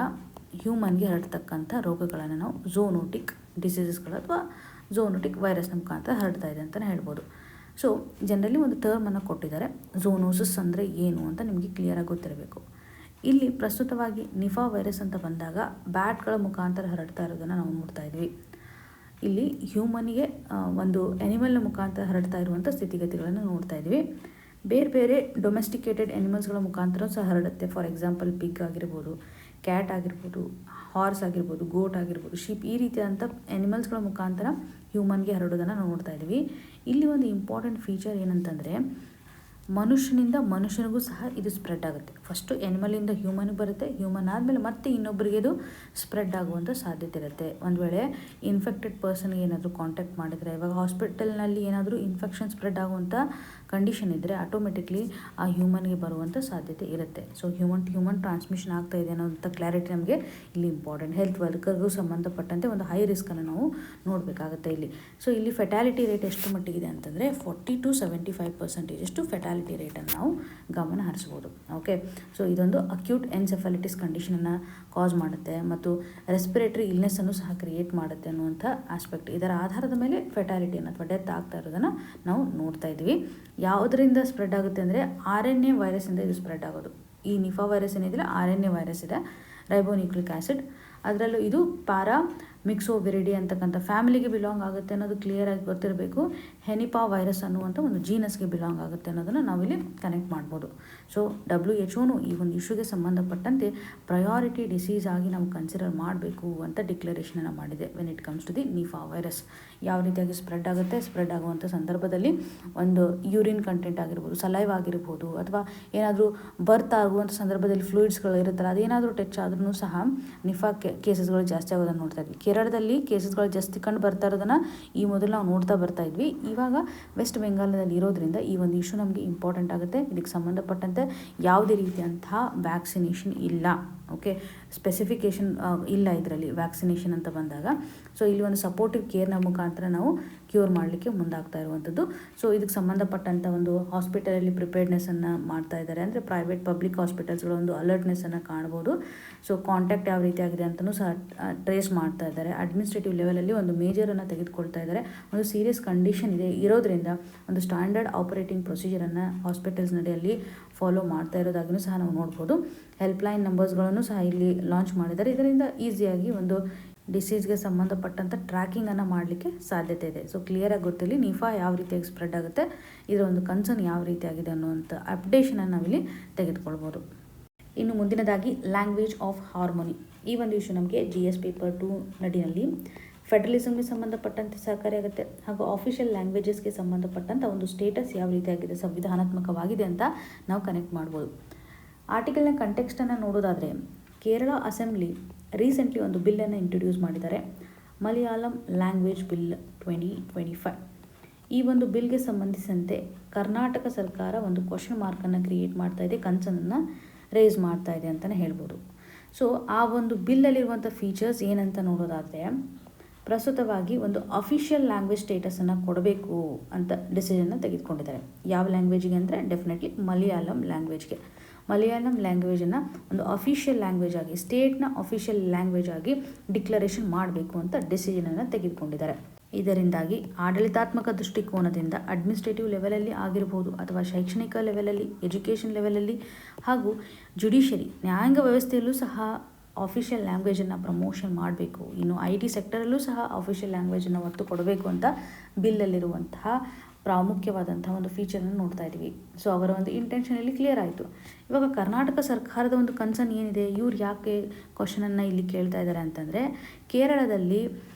A: ಹ್ಯೂಮನ್ಗೆ ಹರಡ್ತಕ್ಕಂಥ ರೋಗಗಳನ್ನು ನಾವು ಝೋನೋಟಿಕ್ ಡಿಸೀಸಸ್ಗಳು ಅಥವಾ ಝೋನೋಟಿಕ್ ವೈರಸ್ನ ಮುಖಾಂತರ ಹರಡ್ತಾ ಇದೆ ಅಂತಲೇ ಹೇಳ್ಬೋದು. ಸೊ ಜನರಲಿ ಒಂದು ಟರ್ಮನ್ನು ಕೊಟ್ಟಿದ್ದಾರೆ, ಝೋನೋಸಿಸ್ ಅಂದರೆ ಏನು ಅಂತ ನಿಮಗೆ ಕ್ಲಿಯರಾಗಿ ಗೊತ್ತಿರಬೇಕು. ಇಲ್ಲಿ ಪ್ರಸ್ತುತವಾಗಿ ನಿಫಾ ವೈರಸ್ ಅಂತ ಬಂದಾಗ ಬ್ಯಾಟ್ಗಳ ಮುಖಾಂತರ ಹರಡ್ತಾ ಇರೋದನ್ನು ನಾವು ನೋಡ್ತಾ ಇದ್ವಿ. ಇಲ್ಲಿ ಹ್ಯೂಮನಿಗೆ ಒಂದು ಆ್ಯನಿಮಲ್ನ ಮುಖಾಂತರ ಹರಡ್ತಾ ಇರುವಂಥ ಸ್ಥಿತಿಗತಿಗಳನ್ನು ನೋಡ್ತಾ ಇದ್ವಿ. ಬೇರೆ ಬೇರೆ ಡೊಮೆಸ್ಟಿಕೇಟೆಡ್ ಆ್ಯನಿಮಲ್ಸ್ಗಳ ಮುಖಾಂತರ ಸಹ ಹರಡುತ್ತೆ. ಫಾರ್ ಎಕ್ಸಾಂಪಲ್ ಪಿಗ್ ಆಗಿರ್ಬೋದು, ಕ್ಯಾಟ್ ಆಗಿರ್ಬೋದು, ಹಾರ್ಸ್ ಆಗಿರ್ಬೋದು, ಗೋಟ್ ಆಗಿರ್ಬೋದು, ಶೀಪ್, ಈ ರೀತಿಯಾದಂಥ ಆ್ಯನಿಮಲ್ಸ್ಗಳ ಮುಖಾಂತರ ಹ್ಯೂಮನ್ಗೆ ಹರಡೋದನ್ನು ನಾವು ನೋಡ್ತಾ ಇದ್ವಿ. ಇಲ್ಲಿ ಒಂದು ಇಂಪಾರ್ಟೆಂಟ್ ಫೀಚರ್ ಏನಂತಂದರೆ ಮನುಷ್ಯನಿಂದ ಮನುಷ್ಯನಿಗೂ ಸಹ ಇದು ಸ್ಪ್ರೆಡ್ ಆಗುತ್ತೆ. ಫಸ್ಟು ಆ್ಯನಿಮಲಿಂದ ಹ್ಯೂಮನ್ಗೆ ಬರುತ್ತೆ, ಹ್ಯೂಮನ್ ಆದಮೇಲೆ ಮತ್ತೆ ಇನ್ನೊಬ್ಬರಿಗೆ ಇದು ಸ್ಪ್ರೆಡ್ ಆಗುವಂಥ ಸಾಧ್ಯತೆ ಇರುತ್ತೆ. ಒಂದು ವೇಳೆ ಇನ್ಫೆಕ್ಟೆಡ್ ಪರ್ಸನ್ಗೆ ಏನಾದರೂ ಕಾಂಟ್ಯಾಕ್ಟ್ ಮಾಡಿದರೆ, ಇವಾಗ ಹಾಸ್ಪಿಟಲ್ನಲ್ಲಿ ಏನಾದರೂ ಇನ್ಫೆಕ್ಷನ್ ಸ್ಪ್ರೆಡ್ ಆಗುವಂಥ ಕಂಡೀಷನ್ ಇದ್ದರೆ ಆಟೋಮೆಟಿಕ್ಲಿ ಆ ಹ್ಯೂಮನ್ಗೆ ಬರುವಂಥ ಸಾಧ್ಯತೆ ಇರುತ್ತೆ. So human to human transmission ಆಗ್ತಾ ಇದೆ ಅನ್ನೋಂಥ ಕ್ಲಾರಿಟಿ ನಮಗೆ ಇಲ್ಲಿ ಇಂಪಾರ್ಟೆಂಟ್. ಹೆಲ್ತ್ ವರ್ಕರ್ಗೂ ಸಂಬಂಧಪಟ್ಟಂತೆ ಒಂದು ಹೈ ರಿಸ್ಕನ್ನು ನಾವು ನೋಡಬೇಕಾಗುತ್ತೆ ಇಲ್ಲಿ. ಸೊ ಇಲ್ಲಿ ಫೆಟಾಲಿಟಿ ರೇಟ್ ಎಷ್ಟು ಮಟ್ಟಿಗಿದೆ ಅಂತಂದರೆ 40 to 75% ಅಷ್ಟು ಫೆಟಾಲಿಟಿ ರೇಟನ್ನು ನಾವು ಗಮನ ಹರಿಸ್ಬೋದು. ಓಕೆ, ಸೊ ಇದೊಂದು ಅಕ್ಯೂಟ್ ಎನ್ಸೆಫಾಲಿಟಿಸ್ ಕಂಡೀಷನನ್ನು ಕಾಸ್ ಮಾಡುತ್ತೆ ಮತ್ತು ರೆಸ್ಪಿರೇಟರಿ ಇಲ್ನೆಸ್ಸನ್ನು ಸಹ ಕ್ರಿಯೇಟ್ ಮಾಡುತ್ತೆ ಅನ್ನುವಂಥ ಆಸ್ಪೆಕ್ಟ್. ಇದರ ಆಧಾರದ ಮೇಲೆ ಫೆಟಾಲಿಟಿಯನ್ನು ಅಥವಾ ಡೆತ್ ಆಗ್ತಾ ಇರೋದನ್ನು ನಾವು ನೋಡ್ತಾ ಇದ್ವಿ. ಯಾವುದರಿಂದ ಸ್ಪ್ರೆಡ್ ಆಗುತ್ತೆ ಅಂದರೆ RNA ವೈರಸ್ಸಿಂದ ಇದು ಸ್ಪ್ರೆಡ್ ಆಗೋದು. ಈ ನಿಫಾ ವೈರಸ್ ಏನಿದೆ RNA ವೈರಸ್ ಇದೆ, ರೈಬೋನ್ಯೂಕ್ಲಿಕ್ ಆ್ಯಸಿಡ್. ಅದರಲ್ಲೂ ಇದು ಮಿಕ್ಸೋವಿರಿಡಿ ಅಂತಕ್ಕಂಥ ಫ್ಯಾಮಿಲಿಗೆ ಬಿಲಾಂಗ್ ಆಗುತ್ತೆ ಅನ್ನೋದು ಕ್ಲಿಯರಾಗಿ ಗೊತ್ತಿರಬೇಕು. ಹೆನಿಪಾ ವೈರಸ್ ಅನ್ನುವಂಥ ಒಂದು ಜೀನಸ್ಗೆ ಬಿಲಾಂಗ್ ಆಗುತ್ತೆ ಅನ್ನೋದನ್ನು ನಾವಿಲ್ಲಿ ಕನೆಕ್ಟ್ ಮಾಡ್ಬೋದು. ಸೊ WHO ಈ ಒಂದು ಇಶ್ಯೂಗೆ ಸಂಬಂಧಪಟ್ಟಂತೆ ಪ್ರಯಾರಿಟಿ ಡಿಸೀಸ್ ಆಗಿ ನಾವು ಕನ್ಸಿಡರ್ ಮಾಡಬೇಕು ಅಂತ ಡಿಕ್ಲರೇಷನನ್ನು ಮಾಡಿದೆ when it comes to the Nipah virus. ಯಾವ ರೀತಿಯಾಗಿ ಸ್ಪ್ರೆಡ್ ಆಗುತ್ತೆ, ಸ್ಪ್ರೆಡ್ ಆಗುವಂಥ ಸಂದರ್ಭದಲ್ಲಿ ಒಂದು ಯೂರಿನ್ ಕಂಟೆಂಟ್ ಆಗಿರ್ಬೋದು, ಸಲೈವ್ ಆಗಿರ್ಬೋದು, ಅಥವಾ ಏನಾದರೂ ಬರ್ತ್ ಆಗುವಂಥ ಸಂದರ್ಭದಲ್ಲಿ ಫ್ಲೂಯಿಡ್ಸ್ಗಳು ಇರುತ್ತಲ್ಲ, ಅದೇನಾದರೂ ಟಚ್ ಆದ್ರೂ ಸಹ ನಿಫಾ ಕೇಸಸ್ಗಳು ಜಾಸ್ತಿ ಆಗೋದನ್ನು ನೋಡ್ತಾ ಇದ್ವಿ. ಕೇರಳದಲ್ಲಿ ಕೇಸಸ್ಗಳು ಜಾಸ್ತಿ ಕಂಡು ಬರ್ತಾ ಇರೋದನ್ನು ಈ ಮೊದಲು ನಾವು ನೋಡ್ತಾ ಬರ್ತಾ ಇದ್ವಿ. ಇವಾಗ ವೆಸ್ಟ್ ಬೆಂಗಾಲದಲ್ಲಿ ಇರೋದ್ರಿಂದ ಈ ಒಂದು ಇಶ್ಯೂ ನಮಗೆ ಇಂಪಾರ್ಟೆಂಟ್ ಆಗುತ್ತೆ. ಇದಕ್ಕೆ ಸಂಬಂಧಪಟ್ಟಂತೆ ಯಾವುದೇ ರೀತಿಯಂತಹ ವ್ಯಾಕ್ಸಿನೇಷನ್ ಇಲ್ಲ. ಓಕೆ, ಸ್ಪೆಸಿಫಿಕೇಷನ್ ಇಲ್ಲ ಇದರಲ್ಲಿ ವ್ಯಾಕ್ಸಿನೇಷನ್ ಅಂತ ಬಂದಾಗ. ಸೊ ಇಲ್ಲಿ ಒಂದು ಸಪೋರ್ಟಿವ್ ಕೇರ್ನ ಮುಖಾಂತರ ನಾವು ಕ್ಯೂರ್ ಮಾಡಲಿಕ್ಕೆ ಮುಂದಾಗ್ತಾ ಇರುವಂಥದ್ದು. ಸೊ ಇದಕ್ಕೆ ಸಂಬಂಧಪಟ್ಟಂಥ ಒಂದು ಹಾಸ್ಪಿಟಲಲ್ಲಿ ಪ್ರಿಪೇರ್ಡ್ನೆಸ್ಸನ್ನು ಮಾಡ್ತಾ ಇದ್ದಾರೆ. ಅಂದರೆ ಪ್ರೈವೇಟ್ ಪಬ್ಲಿಕ್ ಹಾಸ್ಪಿಟಲ್ಸ್ಗಳ ಒಂದು ಅಲರ್ಟ್ನೆಸ್ಸನ್ನು ಕಾಣ್ಬೋದು. ಸೊ ಕಾಂಟ್ಯಾಕ್ಟ್ ಯಾವ ರೀತಿ ಆಗಿದೆ ಅಂತಲೂ ಸಹ ಟ್ರೇಸ್ ಮಾಡ್ತಾ ಇದ್ದಾರೆ. ಅಡ್ಮಿನಿಸ್ಟ್ರೇಟಿವ್ ಲೆವೆಲಲ್ಲಿ ಒಂದು ಮೇಜರನ್ನು ತೆಗೆದುಕೊಳ್ತಾ ಇದ್ದಾರೆ. ಒಂದು ಸೀರಿಯಸ್ ಕಂಡೀಷನ್ ಇರೋದ್ರಿಂದ ಒಂದು ಸ್ಟ್ಯಾಂಡರ್ಡ್ ಆಪರೇಟಿಂಗ್ ಪ್ರೊಸೀಜರನ್ನು ಹಾಸ್ಪಿಟಲ್ಸ್ನಲ್ಲಿ ಅಲ್ಲಿ ಫಾಲೋ ಮಾಡ್ತಾ ಇರೋದಾಗಿಯೂ ಸಹ ನಾವು ನೋಡ್ಬೋದು. ಹೆಲ್ಪ್ಲೈನ್ ನಂಬರ್ಸ್ಗಳನ್ನು ಸಹ ಇಲ್ಲಿ ಲಾಂಚ್ ಮಾಡಿದ್ದಾರೆ. ಇದರಿಂದ ಈಸಿಯಾಗಿ ಒಂದು ಡಿಸೀಸ್ಗೆ ಸಂಬಂಧಪಟ್ಟಂಥ ಟ್ರ್ಯಾಕಿಂಗನ್ನು ಮಾಡಲಿಕ್ಕೆ ಸಾಧ್ಯತೆ ಇದೆ. ಸೊ ಕ್ಲಿಯರಾಗಿ ಗೊತ್ತಿರಲಿ ನಿಫಾ ಯಾವ ರೀತಿಯಾಗಿ ಸ್ಪ್ರೆಡ್ ಆಗುತ್ತೆ, ಇದರ ಒಂದು ಕನ್ಸರ್ನ್ ಯಾವ ರೀತಿಯಾಗಿದೆ ಅನ್ನುವಂಥ ಅಪ್ಡೇಷನನ್ನು ನಾವಿಲ್ಲಿ ತೆಗೆದುಕೊಳ್ಬೋದು. ಇನ್ನು ಮುಂದಿನದಾಗಿ ಲ್ಯಾಂಗ್ವೇಜ್ ಆಫ್ ಹಾರ್ಮೋನಿ. ಈ ಒಂದು ಇಶ್ಯೂ ನಮಗೆ GS ಪೇಪರ್ 2 ನಡಿನಲ್ಲಿ ಫೆಡರಲಿಸಮ್ಗೆ ಸಂಬಂಧಪಟ್ಟಂತೆ ಸಹಕಾರಿಯಾಗುತ್ತೆ. ಹಾಗೂ ಆಫಿಷಿಯಲ್ ಲ್ಯಾಂಗ್ವೇಜಸ್ಗೆ ಸಂಬಂಧಪಟ್ಟಂಥ ಒಂದು ಸ್ಟೇಟಸ್ ಯಾವ ರೀತಿಯಾಗಿದೆ, ಸಂವಿಧಾನಾತ್ಮಕವಾಗಿದೆ ಅಂತ ನಾವು ಕನೆಕ್ಟ್ ಮಾಡ್ಬೋದು. ಆರ್ಟಿಕಲ್ನ ಕಂಟೆಕ್ಸ್ಟನ್ನು ನೋಡೋದಾದರೆ ಕೇರಳ ಅಸೆಂಬ್ಲಿ ರೀಸೆಂಟ್ಲಿ ಒಂದು ಬಿಲ್ಲನ್ನು ಇಂಟ್ರೊಡ್ಯೂಸ್ ಮಾಡಿದ್ದಾರೆ, ಮಲಯಾಳಂ ಲ್ಯಾಂಗ್ವೇಜ್ ಬಿಲ್ 2025. ಈ ಒಂದು ಬಿಲ್ಗೆ ಸಂಬಂಧಿಸಿದಂತೆ ಕರ್ನಾಟಕ ಸರ್ಕಾರ ಒಂದು ಕ್ವಶನ್ ಮಾರ್ಕನ್ನು ಕ್ರಿಯೇಟ್ ಮಾಡ್ತಾ ಇದೆ, ಕನ್ಸರ್ನನ್ನು ರೇಸ್ ಮಾಡ್ತಾ ಇದೆ ಅಂತಲೇ ಹೇಳ್ಬೋದು. ಸೊ ಆ ಒಂದು ಬಿಲ್ಲಲ್ಲಿರುವಂಥ ಫೀಚರ್ಸ್ ಏನಂತ ನೋಡೋದಾದರೆ ಪ್ರಸ್ತುತವಾಗಿ ಒಂದು ಅಫಿಷಿಯಲ್ ಲ್ಯಾಂಗ್ವೇಜ್ ಸ್ಟೇಟಸನ್ನು ಕೊಡಬೇಕು ಅಂತ ಡಿಸಿಷನ್ನ ತೆಗೆದುಕೊಂಡಿದ್ದಾರೆ. ಯಾವ ಲ್ಯಾಂಗ್ವೇಜಿಗೆ ಅಂದರೆ ಡೆಫಿನೆಟ್ಲಿ ಮಲಯಾಳಂ ಲ್ಯಾಂಗ್ವೇಜ್ಗೆ. ಮಲಯಾಳಂ ಲ್ಯಾಂಗ್ವೇಜನ್ನು ಒಂದು ಅಫಿಷಿಯಲ್ ಲ್ಯಾಂಗ್ವೇಜ್ ಆಗಿ, ಸ್ಟೇಟ್ನ ಅಫಿಷಿಯಲ್ ಲ್ಯಾಂಗ್ವೇಜ್ ಆಗಿ ಡಿಕ್ಲರೇಷನ್ ಮಾಡಬೇಕು ಅಂತ ಡಿಸಿಷನನ್ನು ತೆಗೆದುಕೊಂಡಿದ್ದಾರೆ. ಇದರಿಂದಾಗಿ ಆಡಳಿತಾತ್ಮಕ ದೃಷ್ಟಿಕೋನದಿಂದ ಅಡ್ಮಿನಿಸ್ಟ್ರೇಟಿವ್ ಲೆವೆಲಲ್ಲಿ ಆಗಿರ್ಬೋದು ಅಥವಾ ಶೈಕ್ಷಣಿಕ ಲೆವೆಲಲ್ಲಿ, ಎಜುಕೇಷನ್ ಲೆವೆಲಲ್ಲಿ ಹಾಗೂ ಜುಡಿಷರಿ ನ್ಯಾಯಾಂಗ ವ್ಯವಸ್ಥೆಯಲ್ಲೂ ಸಹ ಆಫಿಷಿಯಲ್ ಲ್ಯಾಂಗ್ವೇಜನ್ನು ಪ್ರಮೋಷನ್ ಮಾಡಬೇಕು. ಇನ್ನು IT ಸೆಕ್ಟರಲ್ಲೂ ಸಹ ಆಫಿಷಿಯಲ್ ಲ್ಯಾಂಗ್ವೇಜನ್ನು ಒತ್ತು ಕೊಡಬೇಕು ಅಂತ ಬಿಲ್ಲಲ್ಲಿರುವಂತಹ ಪ್ರಾಮುಖ್ಯವಾದಂತಹ ಒಂದು ಫೀಚರನ್ನು ನೋಡ್ತಾ ಇದ್ದೀವಿ. ಸೊ ಅವರ ಒಂದು ಇಂಟೆನ್ಷನ್ ಇಲ್ಲಿ ಕ್ಲಿಯರ್ ಆಯಿತು. ಇವಾಗ ಕರ್ನಾಟಕ ಸರ್ಕಾರದ ಒಂದು ಕನ್ಸರ್ನ್ ಏನಿದೆ, ಇವ್ರು ಯಾಕೆ ಕ್ವಶನನ್ನು ಇಲ್ಲಿ ಕೇಳ್ತಾ ಇದ್ದಾರೆ ಅಂತಂದರೆ, ಕೇರಳದಲ್ಲಿ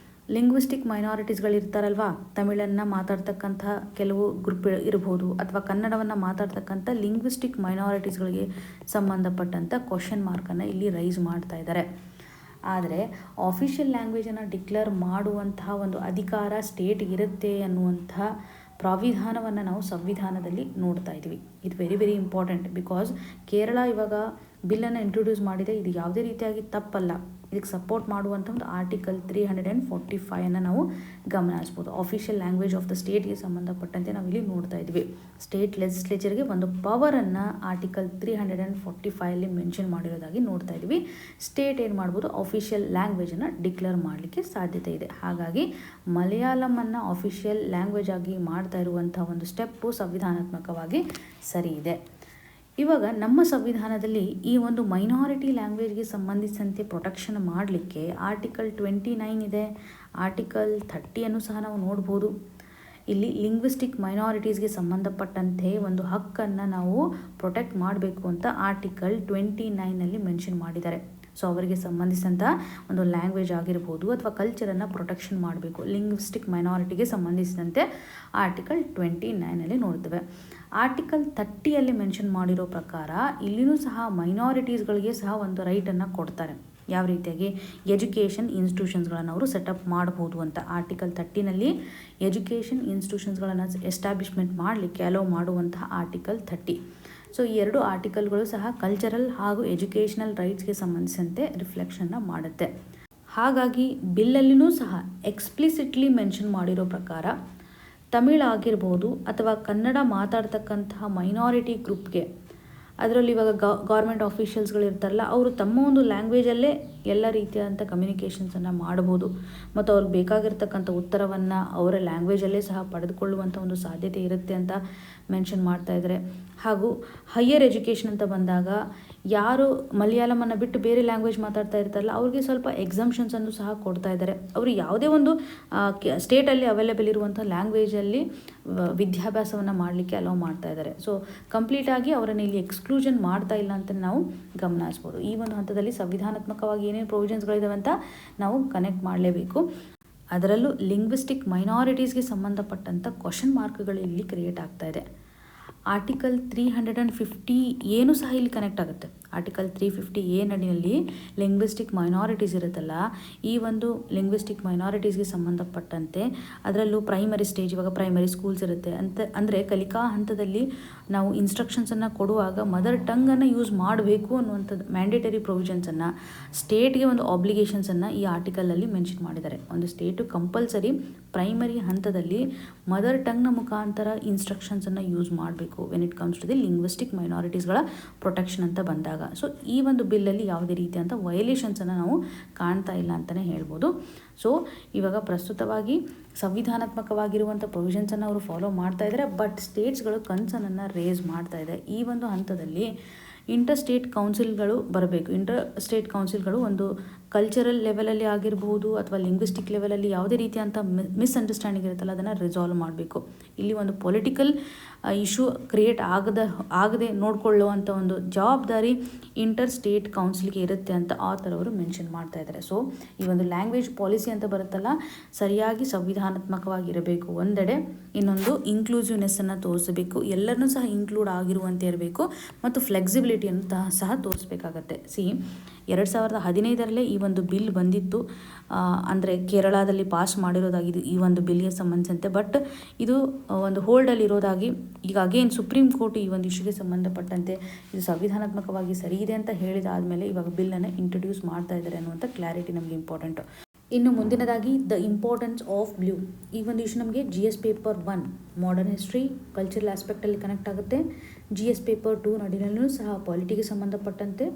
A: ಲಿಂಗ್ವಿಸ್ಟಿಕ್ ಮೈನಾರಿಟೀಸ್ಗಳಿರ್ತಾರಲ್ವಾ, ತಮಿಳನ್ನು ಮಾತಾಡ್ತಕ್ಕಂಥ ಕೆಲವು ಗ್ರೂಪ್ ಇರ್ಬೋದು, ಅಥವಾ ಕನ್ನಡವನ್ನು ಮಾತಾಡ್ತಕ್ಕಂಥ ಲಿಂಗ್ವಿಸ್ಟಿಕ್ ಮೈನಾರಿಟೀಸ್ಗಳಿಗೆ ಸಂಬಂಧಪಟ್ಟಂಥ ಕ್ವಶನ್ ಮಾರ್ಕನ್ನು ಇಲ್ಲಿ ರೈಸ್ ಮಾಡ್ತಾ ಇದ್ದಾರೆ. ಆದರೆ ಆಫಿಷಿಯಲ್ ಲ್ಯಾಂಗ್ವೇಜನ್ನು ಡಿಕ್ಲೇರ್ ಮಾಡುವಂತಹ ಒಂದು ಅಧಿಕಾರ ಸ್ಟೇಟ್ಗಿರುತ್ತೆ ಅನ್ನುವಂಥ ಪ್ರಾವಿಧಾನವನ್ನು ನಾವು ಸಂವಿಧಾನದಲ್ಲಿ ನೋಡ್ತಾ ಇದ್ದೀವಿ. ಇದು ವೆರಿ ಇಂಪಾರ್ಟೆಂಟ್. ಬಿಕಾಸ್ ಕೇರಳ ಇವಾಗ ಬಿಲ್ಲನ್ನು ಇಂಟ್ರೊಡ್ಯೂಸ್ ಮಾಡಿದೆ. ಇದು ಯಾವುದೇ ರೀತಿಯಾಗಿ ತಪ್ಪಲ್ಲ. ಇದಕ್ಕೆ ಸಪೋರ್ಟ್ ಮಾಡುವಂಥ ಒಂದು ಆರ್ಟಿಕಲ್ 345 ನಾವು ಗಮನಿಸ್ಬೋದು. ಆಫಿಷಿಯಲ್ ಲ್ಯಾಂಗ್ವೇಜ್ ಆಫ್ ದ ಸ್ಟೇಟ್ಗೆ ಸಂಬಂಧಪಟ್ಟಂತೆ ನಾವು ಇಲ್ಲಿ ನೋಡ್ತಾ ಇದ್ವಿ. ಸ್ಟೇಟ್ ಲೆಜಿಸ್ಲೇಚರ್ಗೆ ಒಂದು ಪವರನ್ನು ಆರ್ಟಿಕಲ್ 345 ಮೆನ್ಷನ್ ಮಾಡಿರೋದಾಗಿ ನೋಡ್ತಾ ಇದ್ವಿ. ಸ್ಟೇಟ್ ಏನು ಮಾಡ್ಬೋದು, ಆಫಿಷಿಯಲ್ ಲ್ಯಾಂಗ್ವೇಜನ್ನು ಡಿಕ್ಲೇರ್ ಮಾಡಲಿಕ್ಕೆ ಸಾಧ್ಯತೆ ಇದೆ. ಹಾಗಾಗಿ ಮಲಯಾಳಮನ್ನು ಆಫಿಷಿಯಲ್ ಲ್ಯಾಂಗ್ವೇಜ್ ಆಗಿ ಮಾಡ್ತಾ ಇರುವಂಥ ಒಂದು ಸ್ಟೆಪ್ಪು ಸಂವಿಧಾನಾತ್ಮಕವಾಗಿ ಸರಿ ಇದೆ. ಇವಾಗ ನಮ್ಮ ಸಂವಿಧಾನದಲ್ಲಿ ಈ ಒಂದು ಮೈನಾರಿಟಿ ಲ್ಯಾಂಗ್ವೇಜ್ಗೆ ಸಂಬಂಧಿಸಿದಂತೆ ಪ್ರೊಟೆಕ್ಷನ್ ಮಾಡಲಿಕ್ಕೆ ಆರ್ಟಿಕಲ್ 29 ಇದೆ. ಆರ್ಟಿಕಲ್ 30 ಸಹ ನಾವು ನೋಡ್ಬೋದು. ಇಲ್ಲಿ ಲಿಂಗ್ವಿಸ್ಟಿಕ್ ಮೈನಾರಿಟೀಸ್ಗೆ ಸಂಬಂಧಪಟ್ಟಂತೆ ಒಂದು ಹಕ್ಕನ್ನು ನಾವು ಪ್ರೊಟೆಕ್ಟ್ ಮಾಡಬೇಕು ಅಂತ ಆರ್ಟಿಕಲ್ 29 ಮೆನ್ಷನ್ ಮಾಡಿದ್ದಾರೆ. ಸೊ ಅವರಿಗೆ ಸಂಬಂಧಿಸಿದಂಥ ಒಂದು ಲ್ಯಾಂಗ್ವೇಜ್ ಆಗಿರ್ಬೋದು ಅಥವಾ ಕಲ್ಚರನ್ನು ಪ್ರೊಟೆಕ್ಷನ್ ಮಾಡಬೇಕು. ಲಿಂಗ್ವಿಸ್ಟಿಕ್ ಮೈನಾರಿಟಿಗೆ ಸಂಬಂಧಿಸಿದಂತೆ ಆರ್ಟಿಕಲ್ 29 ನೋಡ್ತೇವೆ. ಆರ್ಟಿಕಲ್ 30 ಮೆನ್ಷನ್ ಮಾಡಿರೋ ಪ್ರಕಾರ ಇಲ್ಲಿನೂ ಸಹ ಮೈನಾರಿಟೀಸ್ಗಳಿಗೆ ಸಹ ಒಂದು ರೈಟನ್ನು ಕೊಡ್ತಾರೆ. ಯಾವ ರೀತಿಯಾಗಿ ಎಜುಕೇಷನ್ ಇನ್ಸ್ಟಿಟ್ಯೂಷನ್ಸ್ಗಳನ್ನು ಅವರು ಸೆಟಪ್ ಮಾಡ್ಬೋದು ಅಂತ. ಆರ್ಟಿಕಲ್ 30 ಎಜುಕೇಷನ್ ಇನ್ಸ್ಟಿಟ್ಯೂಷನ್ಸ್ಗಳನ್ನು ಎಸ್ಟಾಬ್ಲಿಷ್ಮೆಂಟ್ ಮಾಡಲಿಕ್ಕೆ ಅಲೋ ಮಾಡುವಂತಹ ಆರ್ಟಿಕಲ್ 30. ಸೊ ಈ ಎರಡು ಆರ್ಟಿಕಲ್ಗಳು ಸಹ ಕಲ್ಚರಲ್ ಹಾಗೂ ಎಜುಕೇಷನಲ್ ರೈಟ್ಸ್ಗೆ ಸಂಬಂಧಿಸಿದಂತೆ ರಿಫ್ಲೆಕ್ಷನ್ನ ಮಾಡುತ್ತೆ. ಹಾಗಾಗಿ ಬಿಲ್ಲಲ್ಲಿನೂ ಸಹ ಎಕ್ಸ್ಪ್ಲಿಸಿಟ್ಲಿ ಮೆನ್ಷನ್ ಮಾಡಿರೋ ಪ್ರಕಾರ ತಮಿಳ್ ಆಗಿರ್ಬೋದು ಅಥವಾ ಕನ್ನಡ ಮಾತಾಡ್ತಕ್ಕಂತಹ ಮೈನಾರಿಟಿ ಗ್ರೂಪ್ಗೆ, ಅದರಲ್ಲಿ ಇವಾಗ ಗೌರ್ಮೆಂಟ್ ಆಫೀಷಿಯಲ್ಸ್ಗಳು ಇರ್ತಾರಲ್ಲ, ಅವರು ತಮ್ಮ ಒಂದು ಲ್ಯಾಂಗ್ವೇಜಲ್ಲೇ ಎಲ್ಲ ರೀತಿಯಾದಂಥ ಕಮ್ಯುನಿಕೇಷನ್ಸನ್ನು ಮಾಡ್ಬೋದು ಮತ್ತು ಅವ್ರಿಗೆ ಬೇಕಾಗಿರ್ತಕ್ಕಂಥ ಉತ್ತರವನ್ನು ಅವರ ಲ್ಯಾಂಗ್ವೇಜಲ್ಲೇ ಸಹ ಪಡೆದುಕೊಳ್ಳುವಂಥ ಒಂದು ಸಾಧ್ಯತೆ ಇರುತ್ತೆ ಅಂತ ಮೆನ್ಷನ್ ಮಾಡ್ತಾ ಇದ್ದಾರೆ. ಹಾಗೂ ಹೈಯರ್ ಎಜುಕೇಷನ್ ಅಂತ ಬಂದಾಗ ಯಾರು ಮಲಯಾಳಮನ್ನು ಬಿಟ್ಟು ಬೇರೆ ಲ್ಯಾಂಗ್ವೇಜ್ ಮಾತಾಡ್ತಾ ಇರ್ತಾರಲ್ಲ, ಅವ್ರಿಗೆ ಸ್ವಲ್ಪ ಎಕ್ಸಮ್ಷನ್ಸನ್ನು ಸಹ ಕೊಡ್ತಾ ಇದ್ದಾರೆ. ಅವರು ಯಾವುದೇ ಒಂದು ಸ್ಟೇಟಲ್ಲಿ ಅವೈಲೇಬಲ್ ಇರುವಂಥ ಲ್ಯಾಂಗ್ವೇಜಲ್ಲಿ ವಿದ್ಯಾಭ್ಯಾಸವನ್ನು ಮಾಡಲಿಕ್ಕೆ ಅಲೋ ಮಾಡ್ತಾ ಇದ್ದಾರೆ. ಸೊ ಕಂಪ್ಲೀಟಾಗಿ ಅವರನ್ನು ಇಲ್ಲಿ ಎಕ್ಸ್ಕ್ಲೂಷನ್ ಮಾಡ್ತಾ ಇಲ್ಲ ಅಂತ ನಾವು ಗಮನಿಸ್ಬೋದು. ಈ ಒಂದು ಹಂತದಲ್ಲಿ ಸಂವಿಧಾನಾತ್ಮಕವಾಗಿ ಏನೇನು ಪ್ರೊವಿಷನ್ಸ್ಗಳಿದಾವೆ ಅಂತ ನಾವು ಕನೆಕ್ಟ್ ಮಾಡಲೇಬೇಕು. ಅದರಲ್ಲೂ ಲಿಂಗ್ವಿಸ್ಟಿಕ್ ಮೈನಾರಿಟೀಸ್ಗೆ ಸಂಬಂಧಪಟ್ಟಂಥ ಕ್ವಶನ್ ಮಾರ್ಕ್ಗಳು ಇಲ್ಲಿ ಕ್ರಿಯೇಟ್ ಆಗ್ತಾ ಇದೆ. ಆರ್ಟಿಕಲ್ 350 ಸಹ ಇಲ್ಲಿ ಕನೆಕ್ಟ್ ಆಗುತ್ತೆ. ಆರ್ಟಿಕಲ್ 350 ನಡಿನಲ್ಲಿ ಲಿಂಗ್ವಿಸ್ಟಿಕ್ ಮೈನಾರಿಟೀಸ್ ಇರುತ್ತಲ್ಲ, ಈ ಒಂದು ಲಿಂಗ್ವಿಸ್ಟಿಕ್ ಮೈನಾರಿಟೀಸ್ಗೆ ಸಂಬಂಧಪಟ್ಟಂತೆ ಅದರಲ್ಲೂ ಪ್ರೈಮರಿ ಸ್ಟೇಜ್, ಇವಾಗ ಪ್ರೈಮರಿ ಸ್ಕೂಲ್ಸ್ ಇರುತ್ತೆ ಅಂದರೆ ಕಲಿಕಾ ಹಂತದಲ್ಲಿ ನಾವು ಇನ್ಸ್ಟ್ರಕ್ಷನ್ಸನ್ನು ಕೊಡುವಾಗ ಮದರ್ ಟಂಗನ್ನು ಯೂಸ್ ಮಾಡಬೇಕು ಅನ್ನುವಂಥದ್ದು ಮ್ಯಾಂಡೇಟರಿ ಪ್ರೊವಿಷನ್ಸನ್ನು, ಸ್ಟೇಟ್ಗೆ ಒಂದು ಆಬ್ಲಿಗೇಷನ್ಸನ್ನು ಈ ಆರ್ಟಿಕಲಲ್ಲಿ ಮೆನ್ಷನ್ ಮಾಡಿದ್ದಾರೆ. ಒಂದು ಸ್ಟೇಟು ಕಂಪಲ್ಸರಿ ಪ್ರೈಮರಿ ಹಂತದಲ್ಲಿ ಮದರ್ ಟಂಗ್ನ ಮುಖಾಂತರ ಇನ್ಸ್ಟ್ರಕ್ಷನ್ಸನ್ನು ಯೂಸ್ ಮಾಡಬೇಕು when it comes to the linguistic ಮೈನಾರಿಟೀಸ್ಗಳ ಪ್ರೊಟೆಕ್ಷನ್ ಅಂತ ಬಂದಾಗ. ಸೊ ಈ ಒಂದು ಬಿಲ್ಲಲ್ಲಿ ಯಾವುದೇ ರೀತಿಯಂಥ ವಯಲೇಷನ್ಸನ್ನು ನಾವು ಕಾಣ್ತಾ ಇಲ್ಲ ಅಂತಲೇ ಹೇಳ್ಬೋದು. ಸೊ ಇವಾಗ ಪ್ರಸ್ತುತವಾಗಿ ಸಂವಿಧಾನಾತ್ಮಕವಾಗಿರುವಂಥ ಪ್ರೊವಿಷನ್ಸನ್ನು ಅವರು ಫಾಲೋ ಮಾಡ್ತಾ ಇದ್ದಾರೆ. ಬಟ್ ಸ್ಟೇಟ್ಸ್ಗಳು ಕನ್ಸರ್ನನ್ನು ರೇಸ್ ಮಾಡ್ತಾ ಇದೆ. ಈ ಒಂದು ಹಂತದಲ್ಲಿ ಇಂಟರ್ ಸ್ಟೇಟ್ ಕೌನ್ಸಿಲ್ಗಳು ಬರಬೇಕು. ಇಂಟರ್ ಸ್ಟೇಟ್ ಕೌನ್ಸಿಲ್ಗಳು ಒಂದು ಕಲ್ಚರಲ್ ಲೆವೆಲಲ್ಲಿ ಆಗಿರ್ಬೋದು ಅಥವಾ ಲಿಂಗ್ವಿಸ್ಟಿಕ್ ಲೆವೆಲಲ್ಲಿ ಯಾವುದೇ ರೀತಿಯಂಥ ಮಿಸ್ಅಂಡರ್ಸ್ಟ್ಯಾಂಡಿಂಗ್ ಇರುತ್ತಲ್ಲ, ಅದನ್ನು ರಿಸಾಲ್ವ್ ಮಾಡಬೇಕು. ಇಲ್ಲಿ ಒಂದು ಪೊಲಿಟಿಕಲ್ ಇಶ್ಯೂ ಕ್ರಿಯೇಟ್ ಆಗದೆ ನೋಡಿಕೊಳ್ಳುವಂಥ ಒಂದು ಜವಾಬ್ದಾರಿ ಇಂಟರ್ ಸ್ಟೇಟ್ ಕೌನ್ಸಿಲ್ಗೆ ಇರುತ್ತೆ ಅಂತ ಆಥರ್ ಅವರು ಮೆನ್ಷನ್ ಮಾಡ್ತಾ ಇದ್ದಾರೆ. ಸೊ ಈ ಒಂದು ಲ್ಯಾಂಗ್ವೇಜ್ ಪಾಲಿಸಿ ಅಂತ ಬರುತ್ತಲ್ಲ, ಸರಿಯಾಗಿ ಸಂವಿಧಾನಾತ್ಮಕವಾಗಿರಬೇಕು ಒಂದೆಡೆ, ಇನ್ನೊಂದು ಇನ್ಕ್ಲೂಸಿವ್ನೆಸ್ಸನ್ನು ತೋರಿಸಬೇಕು, ಎಲ್ಲರನ್ನೂ ಸಹ ಇನ್ಕ್ಲೂಡ್ ಆಗಿರುವಂತೆ ಇರಬೇಕು ಮತ್ತು ಫ್ಲೆಕ್ಸಿಬಿಲಿಟಿಯನ್ನು ಸಹ ತೋರಿಸ್ಬೇಕಾಗತ್ತೆ. 2015 ಈ ಒಂದು ಬಿಲ್ ಬಂದಿತ್ತು, ಅಂದರೆ ಕೇರಳದಲ್ಲಿ ಪಾಸ್ ಮಾಡಿರೋದಾಗಿದೆ ಈ ಒಂದು ಬಿಲ್ಗೆ ಸಂಬಂಧಿಸಿದಂತೆ. ಬಟ್ ಇದು ಒಂದು ಹೋಲ್ಡಲ್ಲಿ ಇರೋದಾಗಿ ಈಗ ಅಗೇನ್ ಸುಪ್ರೀಂ ಕೋರ್ಟ್ ಈ ಒಂದು ಇಶ್ಯೂಗೆ ಸಂಬಂಧಪಟ್ಟಂತೆ ಇದು ಸಂವಿಧಾನಾತ್ಮಕವಾಗಿ ಸರಿ ಇದೆ ಅಂತ ಹೇಳಿದಾದಮೇಲೆ ಇವಾಗ ಬಿಲ್ಲನ್ನು ಇಂಟ್ರೊಡ್ಯೂಸ್ ಮಾಡ್ತಾ ಇದ್ದಾರೆ ಅನ್ನುವಂಥ ಕ್ಲಾರಿಟಿ ನಮಗೆ ಇಂಪಾರ್ಟೆಂಟು. ಇನ್ನು ಮುಂದಿನದಾಗಿ ದ ಇಂಪಾರ್ಟೆನ್ಸ್ ಆಫ್ ಬ್ಲೂ. ಈ ಒಂದು ಇಶ್ಯೂ ನಮಗೆ GS paper 1 modern history cultural ಆಸ್ಪೆಕ್ಟಲ್ಲಿ ಕನೆಕ್ಟ್ ಆಗುತ್ತೆ. GS ಪೇಪರ್ 2 ನಡಿನಲ್ಲೂ ಸಹ ಪಾಲಿಟಿಗೆ ಸಂಬಂಧಪಟ್ಟಂತೆ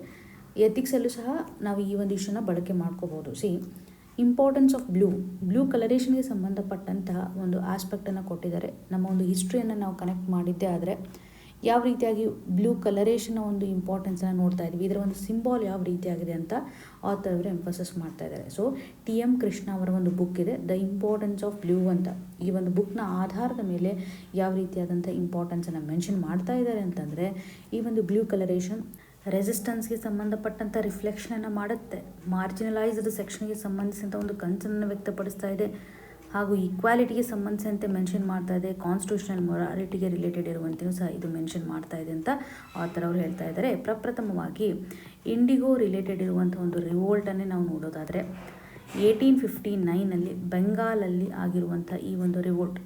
A: ಎಥಿಕ್ಸಲ್ಲೂ ಸಹ ನಾವು ಈ ಒಂದು ಇಶ್ಯೂನ ಬಳಕೆ ಮಾಡ್ಕೋಬೋದು. ಇಂಪಾರ್ಟೆನ್ಸ್ ಆಫ್ ಬ್ಲೂ ಕಲರೇಷನ್ಗೆ ಸಂಬಂಧಪಟ್ಟಂತಹ ಒಂದು ಆಸ್ಪೆಕ್ಟನ್ನು ಕೊಟ್ಟಿದ್ದಾರೆ. ನಮ್ಮ ಒಂದು ಹಿಸ್ಟ್ರಿಯನ್ನು ನಾವು ಕನೆಕ್ಟ್ ಮಾಡಿದ್ದೇ ಆದರೆ ಯಾವ ರೀತಿಯಾಗಿ ಬ್ಲೂ ಕಲರೇಷನ್ನ ಒಂದು ಇಂಪಾರ್ಟೆನ್ಸನ್ನು ನೋಡ್ತಾ ಇದ್ವಿ, ಇದರ ಒಂದು ಸಿಂಬಾಲ್ ಯಾವ ರೀತಿಯಾಗಿದೆ ಅಂತ ಆಥರ್ ಅವರು ಎಂಫಸಿಸ್ ಮಾಡ್ತಾ ಇದ್ದಾರೆ. ಸೊ TM ಕೃಷ್ಣ ಅವರ ಒಂದು ಬುಕ್ ಇದೆ, ದ ಇಂಪಾರ್ಟೆನ್ಸ್ ಆಫ್ ಬ್ಲೂ ಅಂತ. ಈ ಒಂದು ಬುಕ್ನ ಆಧಾರದ ಮೇಲೆ ಯಾವ ರೀತಿಯಾದಂಥ ಇಂಪಾರ್ಟೆನ್ಸನ್ನು ಮೆನ್ಷನ್ ಮಾಡ್ತಾ ಇದ್ದಾರೆ ಅಂತಂದರೆ, ಈ ಒಂದು ಬ್ಲೂ ಕಲರೇಷನ್ ರೆಸಿಸ್ಟೆನ್ಸ್ಗೆ ಸಂಬಂಧಪಟ್ಟಂಥ ರಿಫ್ಲೆಕ್ಷನನ್ನು ಮಾಡುತ್ತೆ, ಮಾರ್ಜಿನಲೈಸ್ಡ್ ಸೆಕ್ಷನ್ಗೆ ಸಂಬಂಧಿಸಿದಂಥ ಒಂದು ಕನ್ಸರ್ನನ್ನು ವ್ಯಕ್ತಪಡಿಸ್ತಾ ಇದೆ, ಹಾಗೂ ಈಕ್ವಾಲಿಟಿಗೆ ಸಂಬಂಧಿಸಿದಂತೆ ಮೆನ್ಷನ್ ಮಾಡ್ತಾ ಇದೆ, ಕಾನ್ಸ್ಟಿಟ್ಯೂಷನಲ್ ಮೊರಾಲಿಟಿಗೆ ರಿಲೇಟೆಡ್ ಇರುವಂತೆಯೂ ಸಹ ಇದು ಮೆನ್ಷನ್ ಮಾಡ್ತಾ ಇದೆ ಅಂತ ಆಥರ್ ಅವರು ಹೇಳ್ತಾ ಇದ್ದಾರೆ. ಪ್ರಪ್ರಥಮವಾಗಿ ಇಂಡಿಗೋ ರಿಲೇಟೆಡ್ ಇರುವಂಥ ಒಂದು ರಿವೋಲ್ಟನ್ನೇ ನಾವು ನೋಡೋದಾದರೆ 1859ನಲ್ಲಿ ಬೆಂಗಾಲಲ್ಲಿ ಆಗಿರುವಂಥ ಈ ಒಂದು ರಿವೋಲ್ಟ್,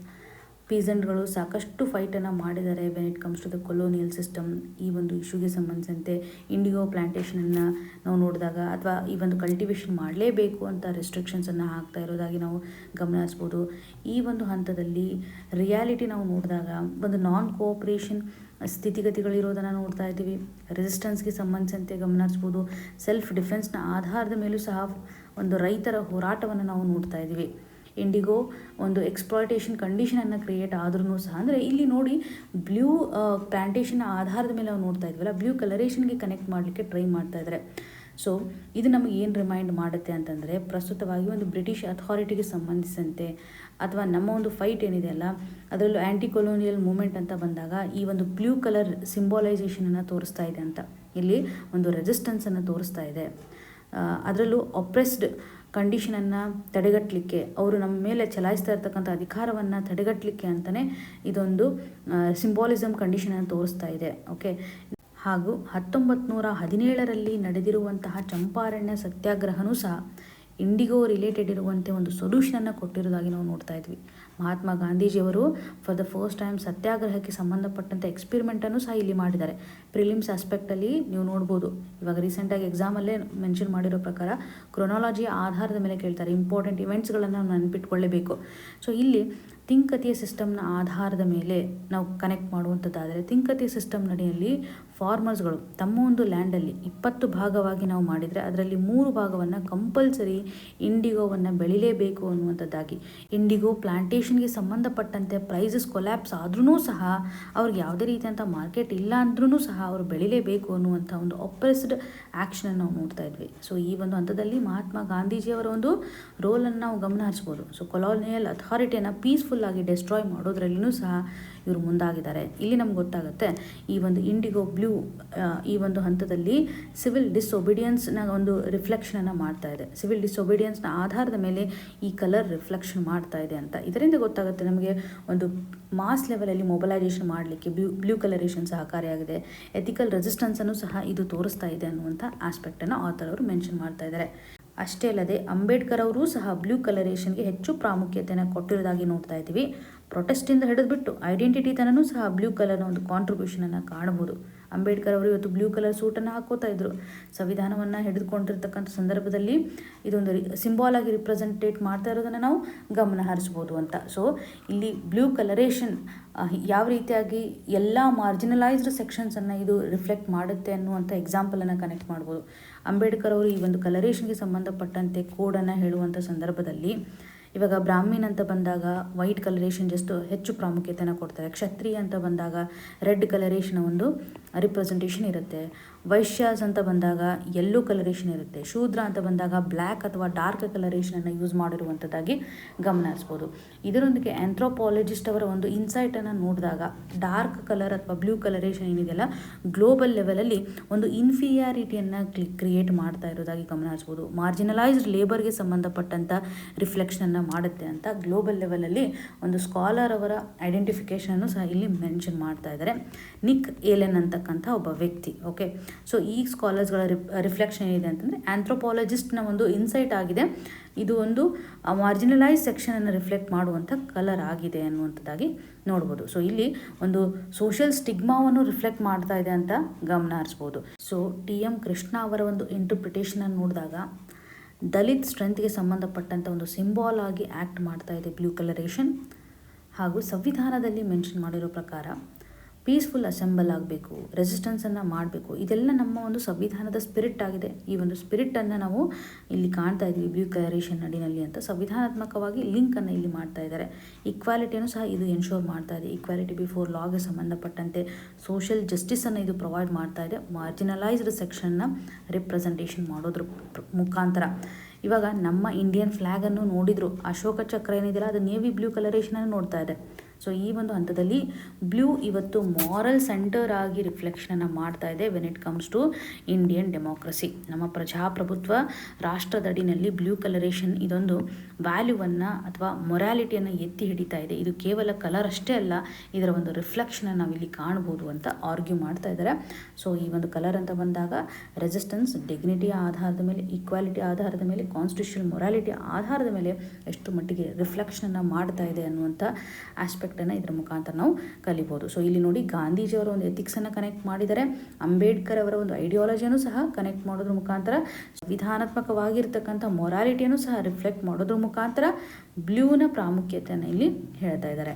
A: ಪೀಸೆಂಟ್ಗಳು ಸಾಕಷ್ಟು ಫೈಟನ್ನು ಮಾಡಿದ್ದಾರೆ when it comes to the colonial system. ಈ ಒಂದು ಇಶ್ಯೂಗೆ ಸಂಬಂಧಿಸಿದಂತೆ ಇಂಡಿಗೋ ಪ್ಲಾಂಟೇಷನನ್ನು ನಾವು ನೋಡಿದಾಗ, ಅಥವಾ ಈ ಒಂದು ಕಲ್ಟಿವೇಷನ್ ಮಾಡಲೇಬೇಕು ಅಂತ ರೆಸ್ಟ್ರಿಕ್ಷನ್ಸನ್ನು ಹಾಕ್ತಾ ಇರೋದಾಗಿ ನಾವು ಗಮನಿಸ್ಬೋದು. ಈ ಒಂದು ಹಂತದಲ್ಲಿ ರಿಯಾಲಿಟಿ ನಾವು ನೋಡಿದಾಗ ಒಂದು ನಾನ್ ಕೋಆಪ್ರೇಷನ್ ಸ್ಥಿತಿಗತಿಗಳಿರೋದನ್ನು ನೋಡ್ತಾ ಇದ್ದೀವಿ. ರೆಸಿಸ್ಟೆನ್ಸ್ಗೆ ಸಂಬಂಧಿಸಿದಂತೆ ಗಮನಿಸ್ಬೋದು. ಸೆಲ್ಫ್ ಡಿಫೆನ್ಸ್ನ ಆಧಾರದ ಮೇಲೂ ಸಹ ಒಂದು ರೈತರ ಹೋರಾಟವನ್ನು ನಾವು ನೋಡ್ತಾ ಇದ್ದೀವಿ. ಇಂಡಿಗೋ ಒಂದು ಎಕ್ಸ್ಪ್ಲಾಯ್ಟೇಷನ್ ಕಂಡೀಷನನ್ನು ಕ್ರಿಯೇಟ್ ಆದ್ರೂ ಸಹ, ಅಂದರೆ ಇಲ್ಲಿ ನೋಡಿ ಬ್ಲೂ ಪ್ಲಾಂಟೇಷನ್ ಆಧಾರದ ಮೇಲೆ ನಾವು ನೋಡ್ತಾ ಇದ್ವಲ್ಲ, ಬ್ಲೂ ಕಲರೇಷನ್ಗೆ ಕನೆಕ್ಟ್ ಮಾಡಲಿಕ್ಕೆ ಟ್ರೈ ಮಾಡ್ತಾ ಇದ್ದಾರೆ. ಸೊ ಇದು ನಮಗೆ ಏನು ರಿಮೈಂಡ್ ಮಾಡುತ್ತೆ ಅಂತಂದರೆ, ಪ್ರಸ್ತುತವಾಗಿ ಒಂದು ಬ್ರಿಟಿಷ್ ಅಥಾರಿಟಿಗೆ ಸಂಬಂಧಿಸಿದಂತೆ ಅಥವಾ ನಮ್ಮ ಒಂದು ಫೈಟ್ ಏನಿದೆ ಅಲ್ಲ, ಅದರಲ್ಲೂ ಆ್ಯಂಟಿ ಕೊಲೋನಿಯಲ್ ಮೂಮೆಂಟ್ ಅಂತ ಬಂದಾಗ ಈ ಒಂದು ಬ್ಲೂ ಕಲರ್ ಸಿಂಬಲೈಸೇಷನನ್ನು ತೋರಿಸ್ತಾ ಇದೆ ಅಂತ, ಇಲ್ಲಿ ಒಂದು ರೆಸಿಸ್ಟೆನ್ಸನ್ನು ತೋರಿಸ್ತಾ ಇದೆ. ಅದರಲ್ಲೂ ಅಪ್ರೆಸ್ಡ್ ಕಂಡೀಷನನ್ನು ತಡೆಗಟ್ಟಲಿಕ್ಕೆ, ಅವರು ನಮ್ಮ ಮೇಲೆ ಚಲಾಯಿಸ್ತಾ ಇರ್ತಕ್ಕಂಥ ಅಧಿಕಾರವನ್ನು ತಡೆಗಟ್ಟಲಿಕ್ಕೆ ಅಂತಲೇ ಇದೊಂದು ಸಿಂಬಾಲಿಸಮ್ ಕಂಡೀಷನನ್ನು ತೋರಿಸ್ತಾ ಇದೆ. ಓಕೆ, ಹಾಗೂ 1917ರಲ್ಲಿ ನಡೆದಿರುವಂತಹ ಚಂಪಾರಣ್ಯ ಸತ್ಯಾಗ್ರಹನೂ ಸಹ ಇಂಡಿಗೋ ರಿಲೇಟೆಡ್ ಇರುವಂತೆ ಒಂದು ಸೊಲ್ಯೂಷನನ್ನು ಕೊಟ್ಟಿರೋದಾಗಿ ನಾವು ನೋಡ್ತಾ ಇದ್ವಿ. ಮಹಾತ್ಮ ಗಾಂಧೀಜಿಯವರು ಫಾರ್ ದ ಫಸ್ಟ್ ಟೈಮ್ ಸತ್ಯಾಗ್ರಹಕ್ಕೆ ಸಂಬಂಧಪಟ್ಟಂಥ ಎಕ್ಸ್ಪೆರಿಮೆಂಟನ್ನು ಸಹ ಇಲ್ಲಿ ಮಾಡಿದ್ದಾರೆ. ಪ್ರಿಲಿಮ್ಸ್ ಆಸ್ಪೆಕ್ಟಲ್ಲಿ ನೀವು ನೋಡ್ಬೋದು, ಇವಾಗ ರೀಸೆಂಟಾಗಿ ಎಕ್ಸಾಮಲ್ಲೇ ಮೆನ್ಷನ್ ಮಾಡಿರೋ ಪ್ರಕಾರ ಕ್ರೊನಾಲಜಿಯ ಆಧಾರದ ಮೇಲೆ ಕೇಳ್ತಾರೆ, ಇಂಪಾರ್ಟೆಂಟ್ ಇವೆಂಟ್ಸ್ಗಳನ್ನು ನಾವು ನೆನಪಿಟ್ಕೊಳ್ಳೇಬೇಕು. ಸೊ ಇಲ್ಲಿ ತಿಂಕತಿಯ ಸಿಸ್ಟಮ್ನ ಆಧಾರದ ಮೇಲೆ ನಾವು ಕನೆಕ್ಟ್ ಮಾಡುವಂಥದ್ದಾದರೆ, ತಿಂಕತಿಯ ಸಿಸ್ಟಮ್ ನಡೆಯಲ್ಲಿ ಫಾರ್ಮರ್ಸ್ಗಳು ತಮ್ಮ ಒಂದು ಲ್ಯಾಂಡಲ್ಲಿ 20 ಭಾಗವಾಗಿ ನಾವು ಮಾಡಿದರೆ ಅದರಲ್ಲಿ 3 ಭಾಗವನ್ನು ಕಂಪಲ್ಸರಿ ಇಂಡಿಗೋವನ್ನು ಬೆಳಿಲೇಬೇಕು ಅನ್ನುವಂಥದ್ದಾಗಿ, ಇಂಡಿಗೋ ಪ್ಲಾಂಟೇಷನ್ಗೆ ಸಂಬಂಧಪಟ್ಟಂತೆ ಪ್ರೈಸಸ್ ಕೊಲ್ಯಾಪ್ಸ್ ಆದ್ರೂ ಸಹ ಅವ್ರಿಗೆ ಯಾವುದೇ ರೀತಿಯಂಥ ಮಾರ್ಕೆಟ್ ಇಲ್ಲ ಅಂದ್ರೂ ಸಹ ಅವರು ಬೆಳಿಲೇಬೇಕು ಅನ್ನುವಂಥ ಒಂದು ಅಪ್ರೆಸ್ಡ್ ಆ್ಯಕ್ಷನನ್ನು ನಾವು ನೋಡ್ತಾ ಇದ್ವಿ. ಸೊ ಈ ಒಂದು ಹಂತದಲ್ಲಿ ಮಹಾತ್ಮ ಗಾಂಧೀಜಿಯವರ ಒಂದು ರೋಲನ್ನು ನಾವು ಗಮನ ಹರಿಸ್ಬೋದು. ಸೊ ಕೊಲೋನಿಯಲ್ ಅಥಾರಿಟಿಯನ್ನು ಪೀಸ್ಫುಲ್ಲಾಗಿ ಡೆಸ್ಟ್ರಾಯ್ ಮಾಡೋದ್ರಲ್ಲಿಯೂ ಸಹ ಇವರು ಮುಂದಾಗಿದ್ದಾರೆ. ಇಲ್ಲಿ ನಮ್ಗೆ ಗೊತ್ತಾಗುತ್ತೆ ಈ ಒಂದು ಇಂಡಿಗೋ ಬ್ಲೂ ಈ ಒಂದು ಹಂತದಲ್ಲಿ ಸಿವಿಲ್ ಡಿಸ್ಒಬಿಡಿಯನ್ಸ್ನ ಒಂದು ರಿಫ್ಲೆಕ್ಷನನ್ನು ಮಾಡ್ತಾ ಇದೆ. ಸಿವಿಲ್ ಡಿಸ್ಒಬಿಡಿಯನ್ಸ್ನ ಆಧಾರದ ಮೇಲೆ ಈ ಕಲರ್ ರಿಫ್ಲೆಕ್ಷನ್ ಮಾಡ್ತಾ ಇದೆ ಅಂತ. ಇದರಿಂದ ಗೊತ್ತಾಗುತ್ತೆ ನಮಗೆ ಒಂದು ಮಾಸ್ ಲೆವೆಲಲ್ಲಿ ಮೊಬಲೈಸೇಷನ್ ಮಾಡಲಿಕ್ಕೆ ಬ್ಲೂ ಕಲರೇಷನ್ ಸಹಕಾರಿಯಾಗಿದೆ. ಎಥಿಕಲ್ ರೆಸಿಸ್ಟೆನ್ಸನ್ನು ಸಹ ಇದು ತೋರಿಸ್ತಾ ಇದೆ ಅನ್ನುವಂಥ ಆಸ್ಪೆಕ್ಟನ್ನು ಆಥರ್ ಅವರು ಮೆನ್ಷನ್ ಮಾಡ್ತಾ ಇದ್ದಾರೆ. ಅಷ್ಟೇ ಅಲ್ಲದೆ ಅಂಬೇಡ್ಕರ್ ಅವರೂ ಸಹ ಬ್ಲೂ ಕಲರೇಷನ್ಗೆ ಹೆಚ್ಚು ಪ್ರಾಮುಖ್ಯತೆಯನ್ನು ಕೊಟ್ಟಿರೋದಾಗಿ ನೋಡ್ತಾ ಇದ್ದೀವಿ. ಪ್ರೊಟೆಸ್ಟಿಂದ ಹಿಡಿದ್ಬಿಟ್ಟು ಐಡೆಂಟಿಟಿ ತನೂ ಸಹ ಬ್ಲೂ ಕಲರ್ನ ಒಂದು ಕಾಂಟ್ರಿಬ್ಯೂಷನನ್ನು ಕಾಣಬಹುದು. ಅಂಬೇಡ್ಕರ್ ಅವರು ಇವತ್ತು ಬ್ಲೂ ಕಲರ್ ಸೂಟನ್ನು ಹಾಕೋತಾ ಇದ್ರು. ಸಂವಿಧಾನವನ್ನು ಹಿಡಿದುಕೊಂಡಿರ್ತಕ್ಕಂಥ ಸಂದರ್ಭದಲ್ಲಿ ಇದೊಂದು ಸಿಂಬಾಲ್ ಆಗಿ ರಿಪ್ರೆಸೆಂಟೇಟ್ ಮಾಡ್ತಾ ಇರೋದನ್ನು ನಾವು ಗಮನ ಹರಿಸ್ಬೋದು ಅಂತ. ಸೊ ಇಲ್ಲಿ ಬ್ಲೂ ಕಲರೇಷನ್ ಯಾವ ರೀತಿಯಾಗಿ ಎಲ್ಲ ಮಾರ್ಜಿನಲೈಸ್ಡ್ ಸೆಕ್ಷನ್ಸನ್ನು ಇದು ರಿಫ್ಲೆಕ್ಟ್ ಮಾಡುತ್ತೆ ಅನ್ನುವಂಥ ಎಕ್ಸಾಂಪಲನ್ನು ಕನೆಕ್ಟ್ ಮಾಡ್ಬೋದು. ಅಂಬೇಡ್ಕರ್ ಅವರು ಈ ಒಂದು ಕಲರೇಷನ್ಗೆ ಸಂಬಂಧಪಟ್ಟಂತೆ ಕೋಡನ್ನು ಹೇಳುವಂಥ ಸಂದರ್ಭದಲ್ಲಿ, ಇವಾಗ ಬ್ರಾಹ್ಮಿನ್ ಅಂತ ಬಂದಾಗ ವೈಟ್ ಕಲರೇಷನ್ ಜಸ್ಟ್ ಹೆಚ್ಚು ಪ್ರಾಮುಖ್ಯತೆಯನ್ನು ಕೊಡ್ತಾರೆ. ಕ್ಷತ್ರಿಯ ಅಂತ ಬಂದಾಗ ರೆಡ್ ಕಲರೇಷನ್ ಒಂದು ರಿಪ್ರೆಸೆಂಟೇಷನ್ ಇರುತ್ತೆ. ವೈಶ್ಯಾಸ್ ಅಂತ ಬಂದಾಗ ಯೆಲ್ಲೋ ಕಲರೇಷನ್ ಇರುತ್ತೆ. ಶೂದ್ರ ಅಂತ ಬಂದಾಗ ಬ್ಲ್ಯಾಕ್ ಅಥವಾ ಡಾರ್ಕ್ ಕಲರೇಷನನ್ನು ಯೂಸ್ ಮಾಡಿರುವಂಥದ್ದಾಗಿ ಗಮನ ಹರಿಸ್ಬೋದು. ಇದರೊಂದಿಗೆ ಆಂಥ್ರೋಪಾಲಜಿಸ್ಟ್ ಅವರ ಒಂದು ಇನ್ಸೈಟನ್ನು ನೋಡಿದಾಗ ಡಾರ್ಕ್ ಕಲರ್ ಅಥವಾ ಬ್ಲೂ ಕಲರೇಷನ್ ಏನಿದೆಯಲ್ಲ, ಗ್ಲೋಬಲ್ ಲೆವೆಲಲ್ಲಿ ಒಂದು ಇನ್ಫೀರಿಯಾರಿಟಿಯನ್ನು ಕ್ರಿಯೇಟ್ ಮಾಡ್ತಾ ಇರೋದಾಗಿ ಗಮನ ಹರಿಸ್ಬೋದು. ಮಾರ್ಜಿನಲೈಸ್ಡ್ ಲೇಬರ್ಗೆ ಸಂಬಂಧಪಟ್ಟಂಥ ರಿಫ್ಲೆಕ್ಷನನ್ನು ಮಾಡುತ್ತೆ ಅಂತ ಗ್ಲೋಬಲ್ ಲೆವೆಲಲ್ಲಿ ಒಂದು ಸ್ಕಾಲರ್ ಅವರ ಐಡೆಂಟಿಫಿಕೇಷನನ್ನು ಸಹ ಇಲ್ಲಿ ಮೆನ್ಷನ್ ಮಾಡ್ತಾ ಇದ್ದಾರೆ. ನಿಕ್ ಏಲೆನ್ ಅಂತಕ್ಕಂಥ ಒಬ್ಬ ವ್ಯಕ್ತಿ. ಓಕೆ, ಸೊ ಈ ಸ್ಕಾಲರ್ಸ್ಗಳ ರಿಫ್ಲೆಕ್ಷನ್ ಏನಿದೆ ಅಂತಂದರೆ ಆಂಥ್ರೋಪಾಲಜಿಸ್ಟ್ನ ಒಂದು ಇನ್ಸೈಟ್ ಆಗಿದೆ. ಇದು ಒಂದು ಮಾರ್ಜಿನಲೈಸ್ ಸೆಕ್ಷನನ್ನು ರಿಫ್ಲೆಕ್ಟ್ ಮಾಡುವಂಥ ಕಲರ್ ಆಗಿದೆ ಅನ್ನುವಂಥದ್ದಾಗಿ ನೋಡ್ಬೋದು. ಸೊ ಇಲ್ಲಿ ಒಂದು ಸೋಷಿಯಲ್ ಸ್ಟಿಗ್ಮಾವನ್ನು ರಿಫ್ಲೆಕ್ಟ್ ಮಾಡ್ತಾ ಇದೆ ಅಂತ ಗಮನ ಹರಿಸ್ಬೋದು. ಸೊ TM ಕೃಷ್ಣ ಅವರ ಒಂದು ಇಂಟರ್ಪ್ರಿಟೇಷನನ್ನು ನೋಡಿದಾಗ ದಲಿತ್ ಸ್ಟ್ರೆಂತ್ಗೆ ಸಂಬಂಧಪಟ್ಟಂಥ ಒಂದು ಸಿಂಬಾಲ್ ಆಗಿ ಆ್ಯಕ್ಟ್ ಮಾಡ್ತಾ ಇದೆ ಬ್ಲೂ ಕಲರೇಷನ್. ಹಾಗೂ ಸಂವಿಧಾನದಲ್ಲಿ ಮೆನ್ಷನ್ ಮಾಡಿರೋ ಪ್ರಕಾರ ಪೀಸ್ಫುಲ್ ಅಸೆಂಬಲ್ ಆಗಬೇಕು, ರೆಸಿಸ್ಟೆನ್ಸನ್ನು ಮಾಡಬೇಕು. ಇದೆಲ್ಲ ನಮ್ಮ ಒಂದು ಸಂವಿಧಾನದ ಸ್ಪಿರಿಟ್ ಆಗಿದೆ. ಈ ಒಂದು ಸ್ಪಿರಿಟನ್ನು ನಾವು ಇಲ್ಲಿ ಕಾಣ್ತಾ ಇದ್ದೀವಿ ಬ್ಲೂ ಕ್ಲರೇಷನ್ ಅಡಿನಲ್ಲಿ ಅಂತ ಸಂವಿಧಾನಾತ್ಮಕವಾಗಿ ಲಿಂಕನ್ನು ಇಲ್ಲಿ ಮಾಡ್ತಾ ಇದ್ದಾರೆ. ಈಕ್ವಾಲಿಟಿಯನ್ನು ಸಹ ಇದು ಎನ್ಶೋರ್ ಮಾಡ್ತಾ ಇದೆ. ಈಕ್ವಾಲಿಟಿ ಬಿಫೋರ್ ಲಾಗೆ ಸಂಬಂಧಪಟ್ಟಂತೆ ಸೋಷಿಯಲ್ ಜಸ್ಟಿಸನ್ನು ಇದು ಪ್ರೊವೈಡ್ ಮಾಡ್ತಾ ಇದೆ. ಮಾರ್ಜಿನಲೈಸ್ಡ್ ಸೆಕ್ಷನ್ನ ರಿಪ್ರೆಸೆಂಟೇಷನ್ ಮಾಡೋದ್ರ ಮುಖಾಂತರ. ಇವಾಗ ನಮ್ಮ ಇಂಡಿಯನ್ ಫ್ಲ್ಯಾಗನ್ನು ನೋಡಿದ್ರು, ಅಶೋಕ ಚಕ್ರ ಏನಿದೆಯಲ್ಲ ಅದು ನೇವಿ ಬ್ಲೂ ಕಲರೇಷನನ್ನು ನೋಡ್ತಾ ಇದೆ. ಸೊ ಈ ಒಂದು ಹಂತದಲ್ಲಿ ಬ್ಲೂ ಇವತ್ತು ಮಾರಲ್ ಸೆಂಟರ್ ಆಗಿ ರಿಫ್ಲೆಕ್ಷನನ್ನು ಮಾಡ್ತಾ ಇದೆ when it comes to Indian democracy. ನಮ್ಮ ಪ್ರಜಾಪ್ರಭುತ್ವ ರಾಷ್ಟ್ರದಡಿನಲ್ಲಿ ಬ್ಲೂ ಕಲರೇಷನ್ ಇದೊಂದು ವ್ಯಾಲ್ಯೂವನ್ನು ಅಥವಾ ಮೊರಾಲಿಟಿಯನ್ನು ಎತ್ತಿ ಹಿಡಿತಾ ಇದೆ. ಇದು ಕೇವಲ ಕಲರ್ ಅಷ್ಟೇ ಅಲ್ಲ, ಇದರ ಒಂದು ರಿಫ್ಲೆಕ್ಷನನ್ನು ನಾವಿಲ್ಲಿ ಕಾಣ್ಬೋದು ಅಂತ ಆರ್ಗ್ಯೂ ಮಾಡ್ತಾ ಇದ್ದಾರೆ. ಸೊ ಈ ಒಂದು ಕಲರ್ ಅಂತ ಬಂದಾಗ ರೆಸಿಸ್ಟೆನ್ಸ್, ಡಿಗ್ನಿಟಿಯ ಆಧಾರದ ಮೇಲೆ, ಈಕ್ವಾಲಿಟಿ ಆಧಾರದ ಮೇಲೆ, ಕಾನ್ಸ್ಟಿಟ್ಯೂಷನಲ್ ಮೊರಾಲಿಟಿ ಆಧಾರದ ಮೇಲೆ ಎಷ್ಟು ಮಟ್ಟಿಗೆ ರಿಫ್ಲೆಕ್ಷನನ್ನು ಮಾಡ್ತಾ ಇದೆ ಅನ್ನುವಂಥ ಆಸ್ಪೆಕ್ಟನ್ನು ಇದರ ಮುಖಾಂತರ ನಾವು ಕಲಿಬೋದು. ಸೊ ಇಲ್ಲಿ ನೋಡಿ ಗಾಂಧೀಜಿಯವರ ಒಂದು ಎಥಿಕ್ಸನ್ನು ಕನೆಕ್ಟ್ ಮಾಡಿದ್ದಾರೆ, ಅಂಬೇಡ್ಕರ್ ಅವರ ಒಂದು ಐಡಿಯಾಲಜಿಯನ್ನು ಸಹ ಕನೆಕ್ಟ್ ಮಾಡೋದ್ರ ಮುಖಾಂತರ, ಸಂವಿಧಾನಾತ್ಮಕವಾಗಿರ್ತಕ್ಕಂಥ ಮೊರಾಲಿಟಿಯನ್ನು ಸಹ ರಿಫ್ಲೆಕ್ಟ್ ಮಾಡೋದ್ರ ಮುಖಾಂತರ ಬ್ಲೂನ ಪ್ರಾಮುಖ್ಯತೆಯನ್ನು ಇಲ್ಲಿ ಹೇಳ್ತಾ ಇದ್ದಾರೆ.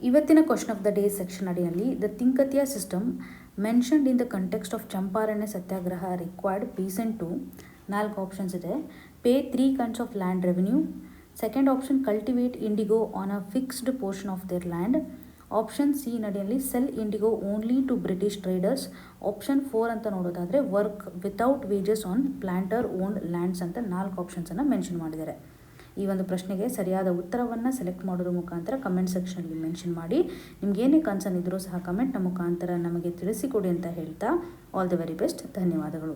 A: ಇವತ್ತಿನ question of the day section ಅಡಿಯಲ್ಲಿ the Tinkathia system mentioned in the context of Champaran Satyagraha required peasant to 4 options ಇದೆ. Pay 3 kinds of land revenue. Second option cultivate indigo on a fixed portion of their land. Option C ನಡೆಯಲ್ಲಿ sell indigo only to British traders. Option 4 ಅಂತ ನೋಡೋದಾದರೆ work without wages on planter owned lands ಅಂತ 4 ಆಪ್ಷನ್ಸನ್ನು ಮೆನ್ಷನ್ ಮಾಡಿದ್ದಾರೆ. ಈ ಒಂದು ಪ್ರಶ್ನೆಗೆ ಸರಿಯಾದ ಉತ್ತರವನ್ನು ಸೆಲೆಕ್ಟ್ ಮಾಡೋದ್ರ ಮುಖಾಂತರ ಕಮೆಂಟ್ ಸೆಕ್ಷನಲ್ಲಿ ಮೆನ್ಷನ್ ಮಾಡಿ. ನಿಮಗೇನೇ ಕನ್ಸರ್ನ್ ಇದ್ರೂ ಸಹ ಕಮೆಂಟ್ನ ಮುಖಾಂತರ ನಮಗೆ ತಿಳಿಸಿಕೊಡಿ ಅಂತ ಹೇಳ್ತಾ ಆಲ್ ದ ವೆರಿ ಬೆಸ್ಟ್. ಧನ್ಯವಾದಗಳು.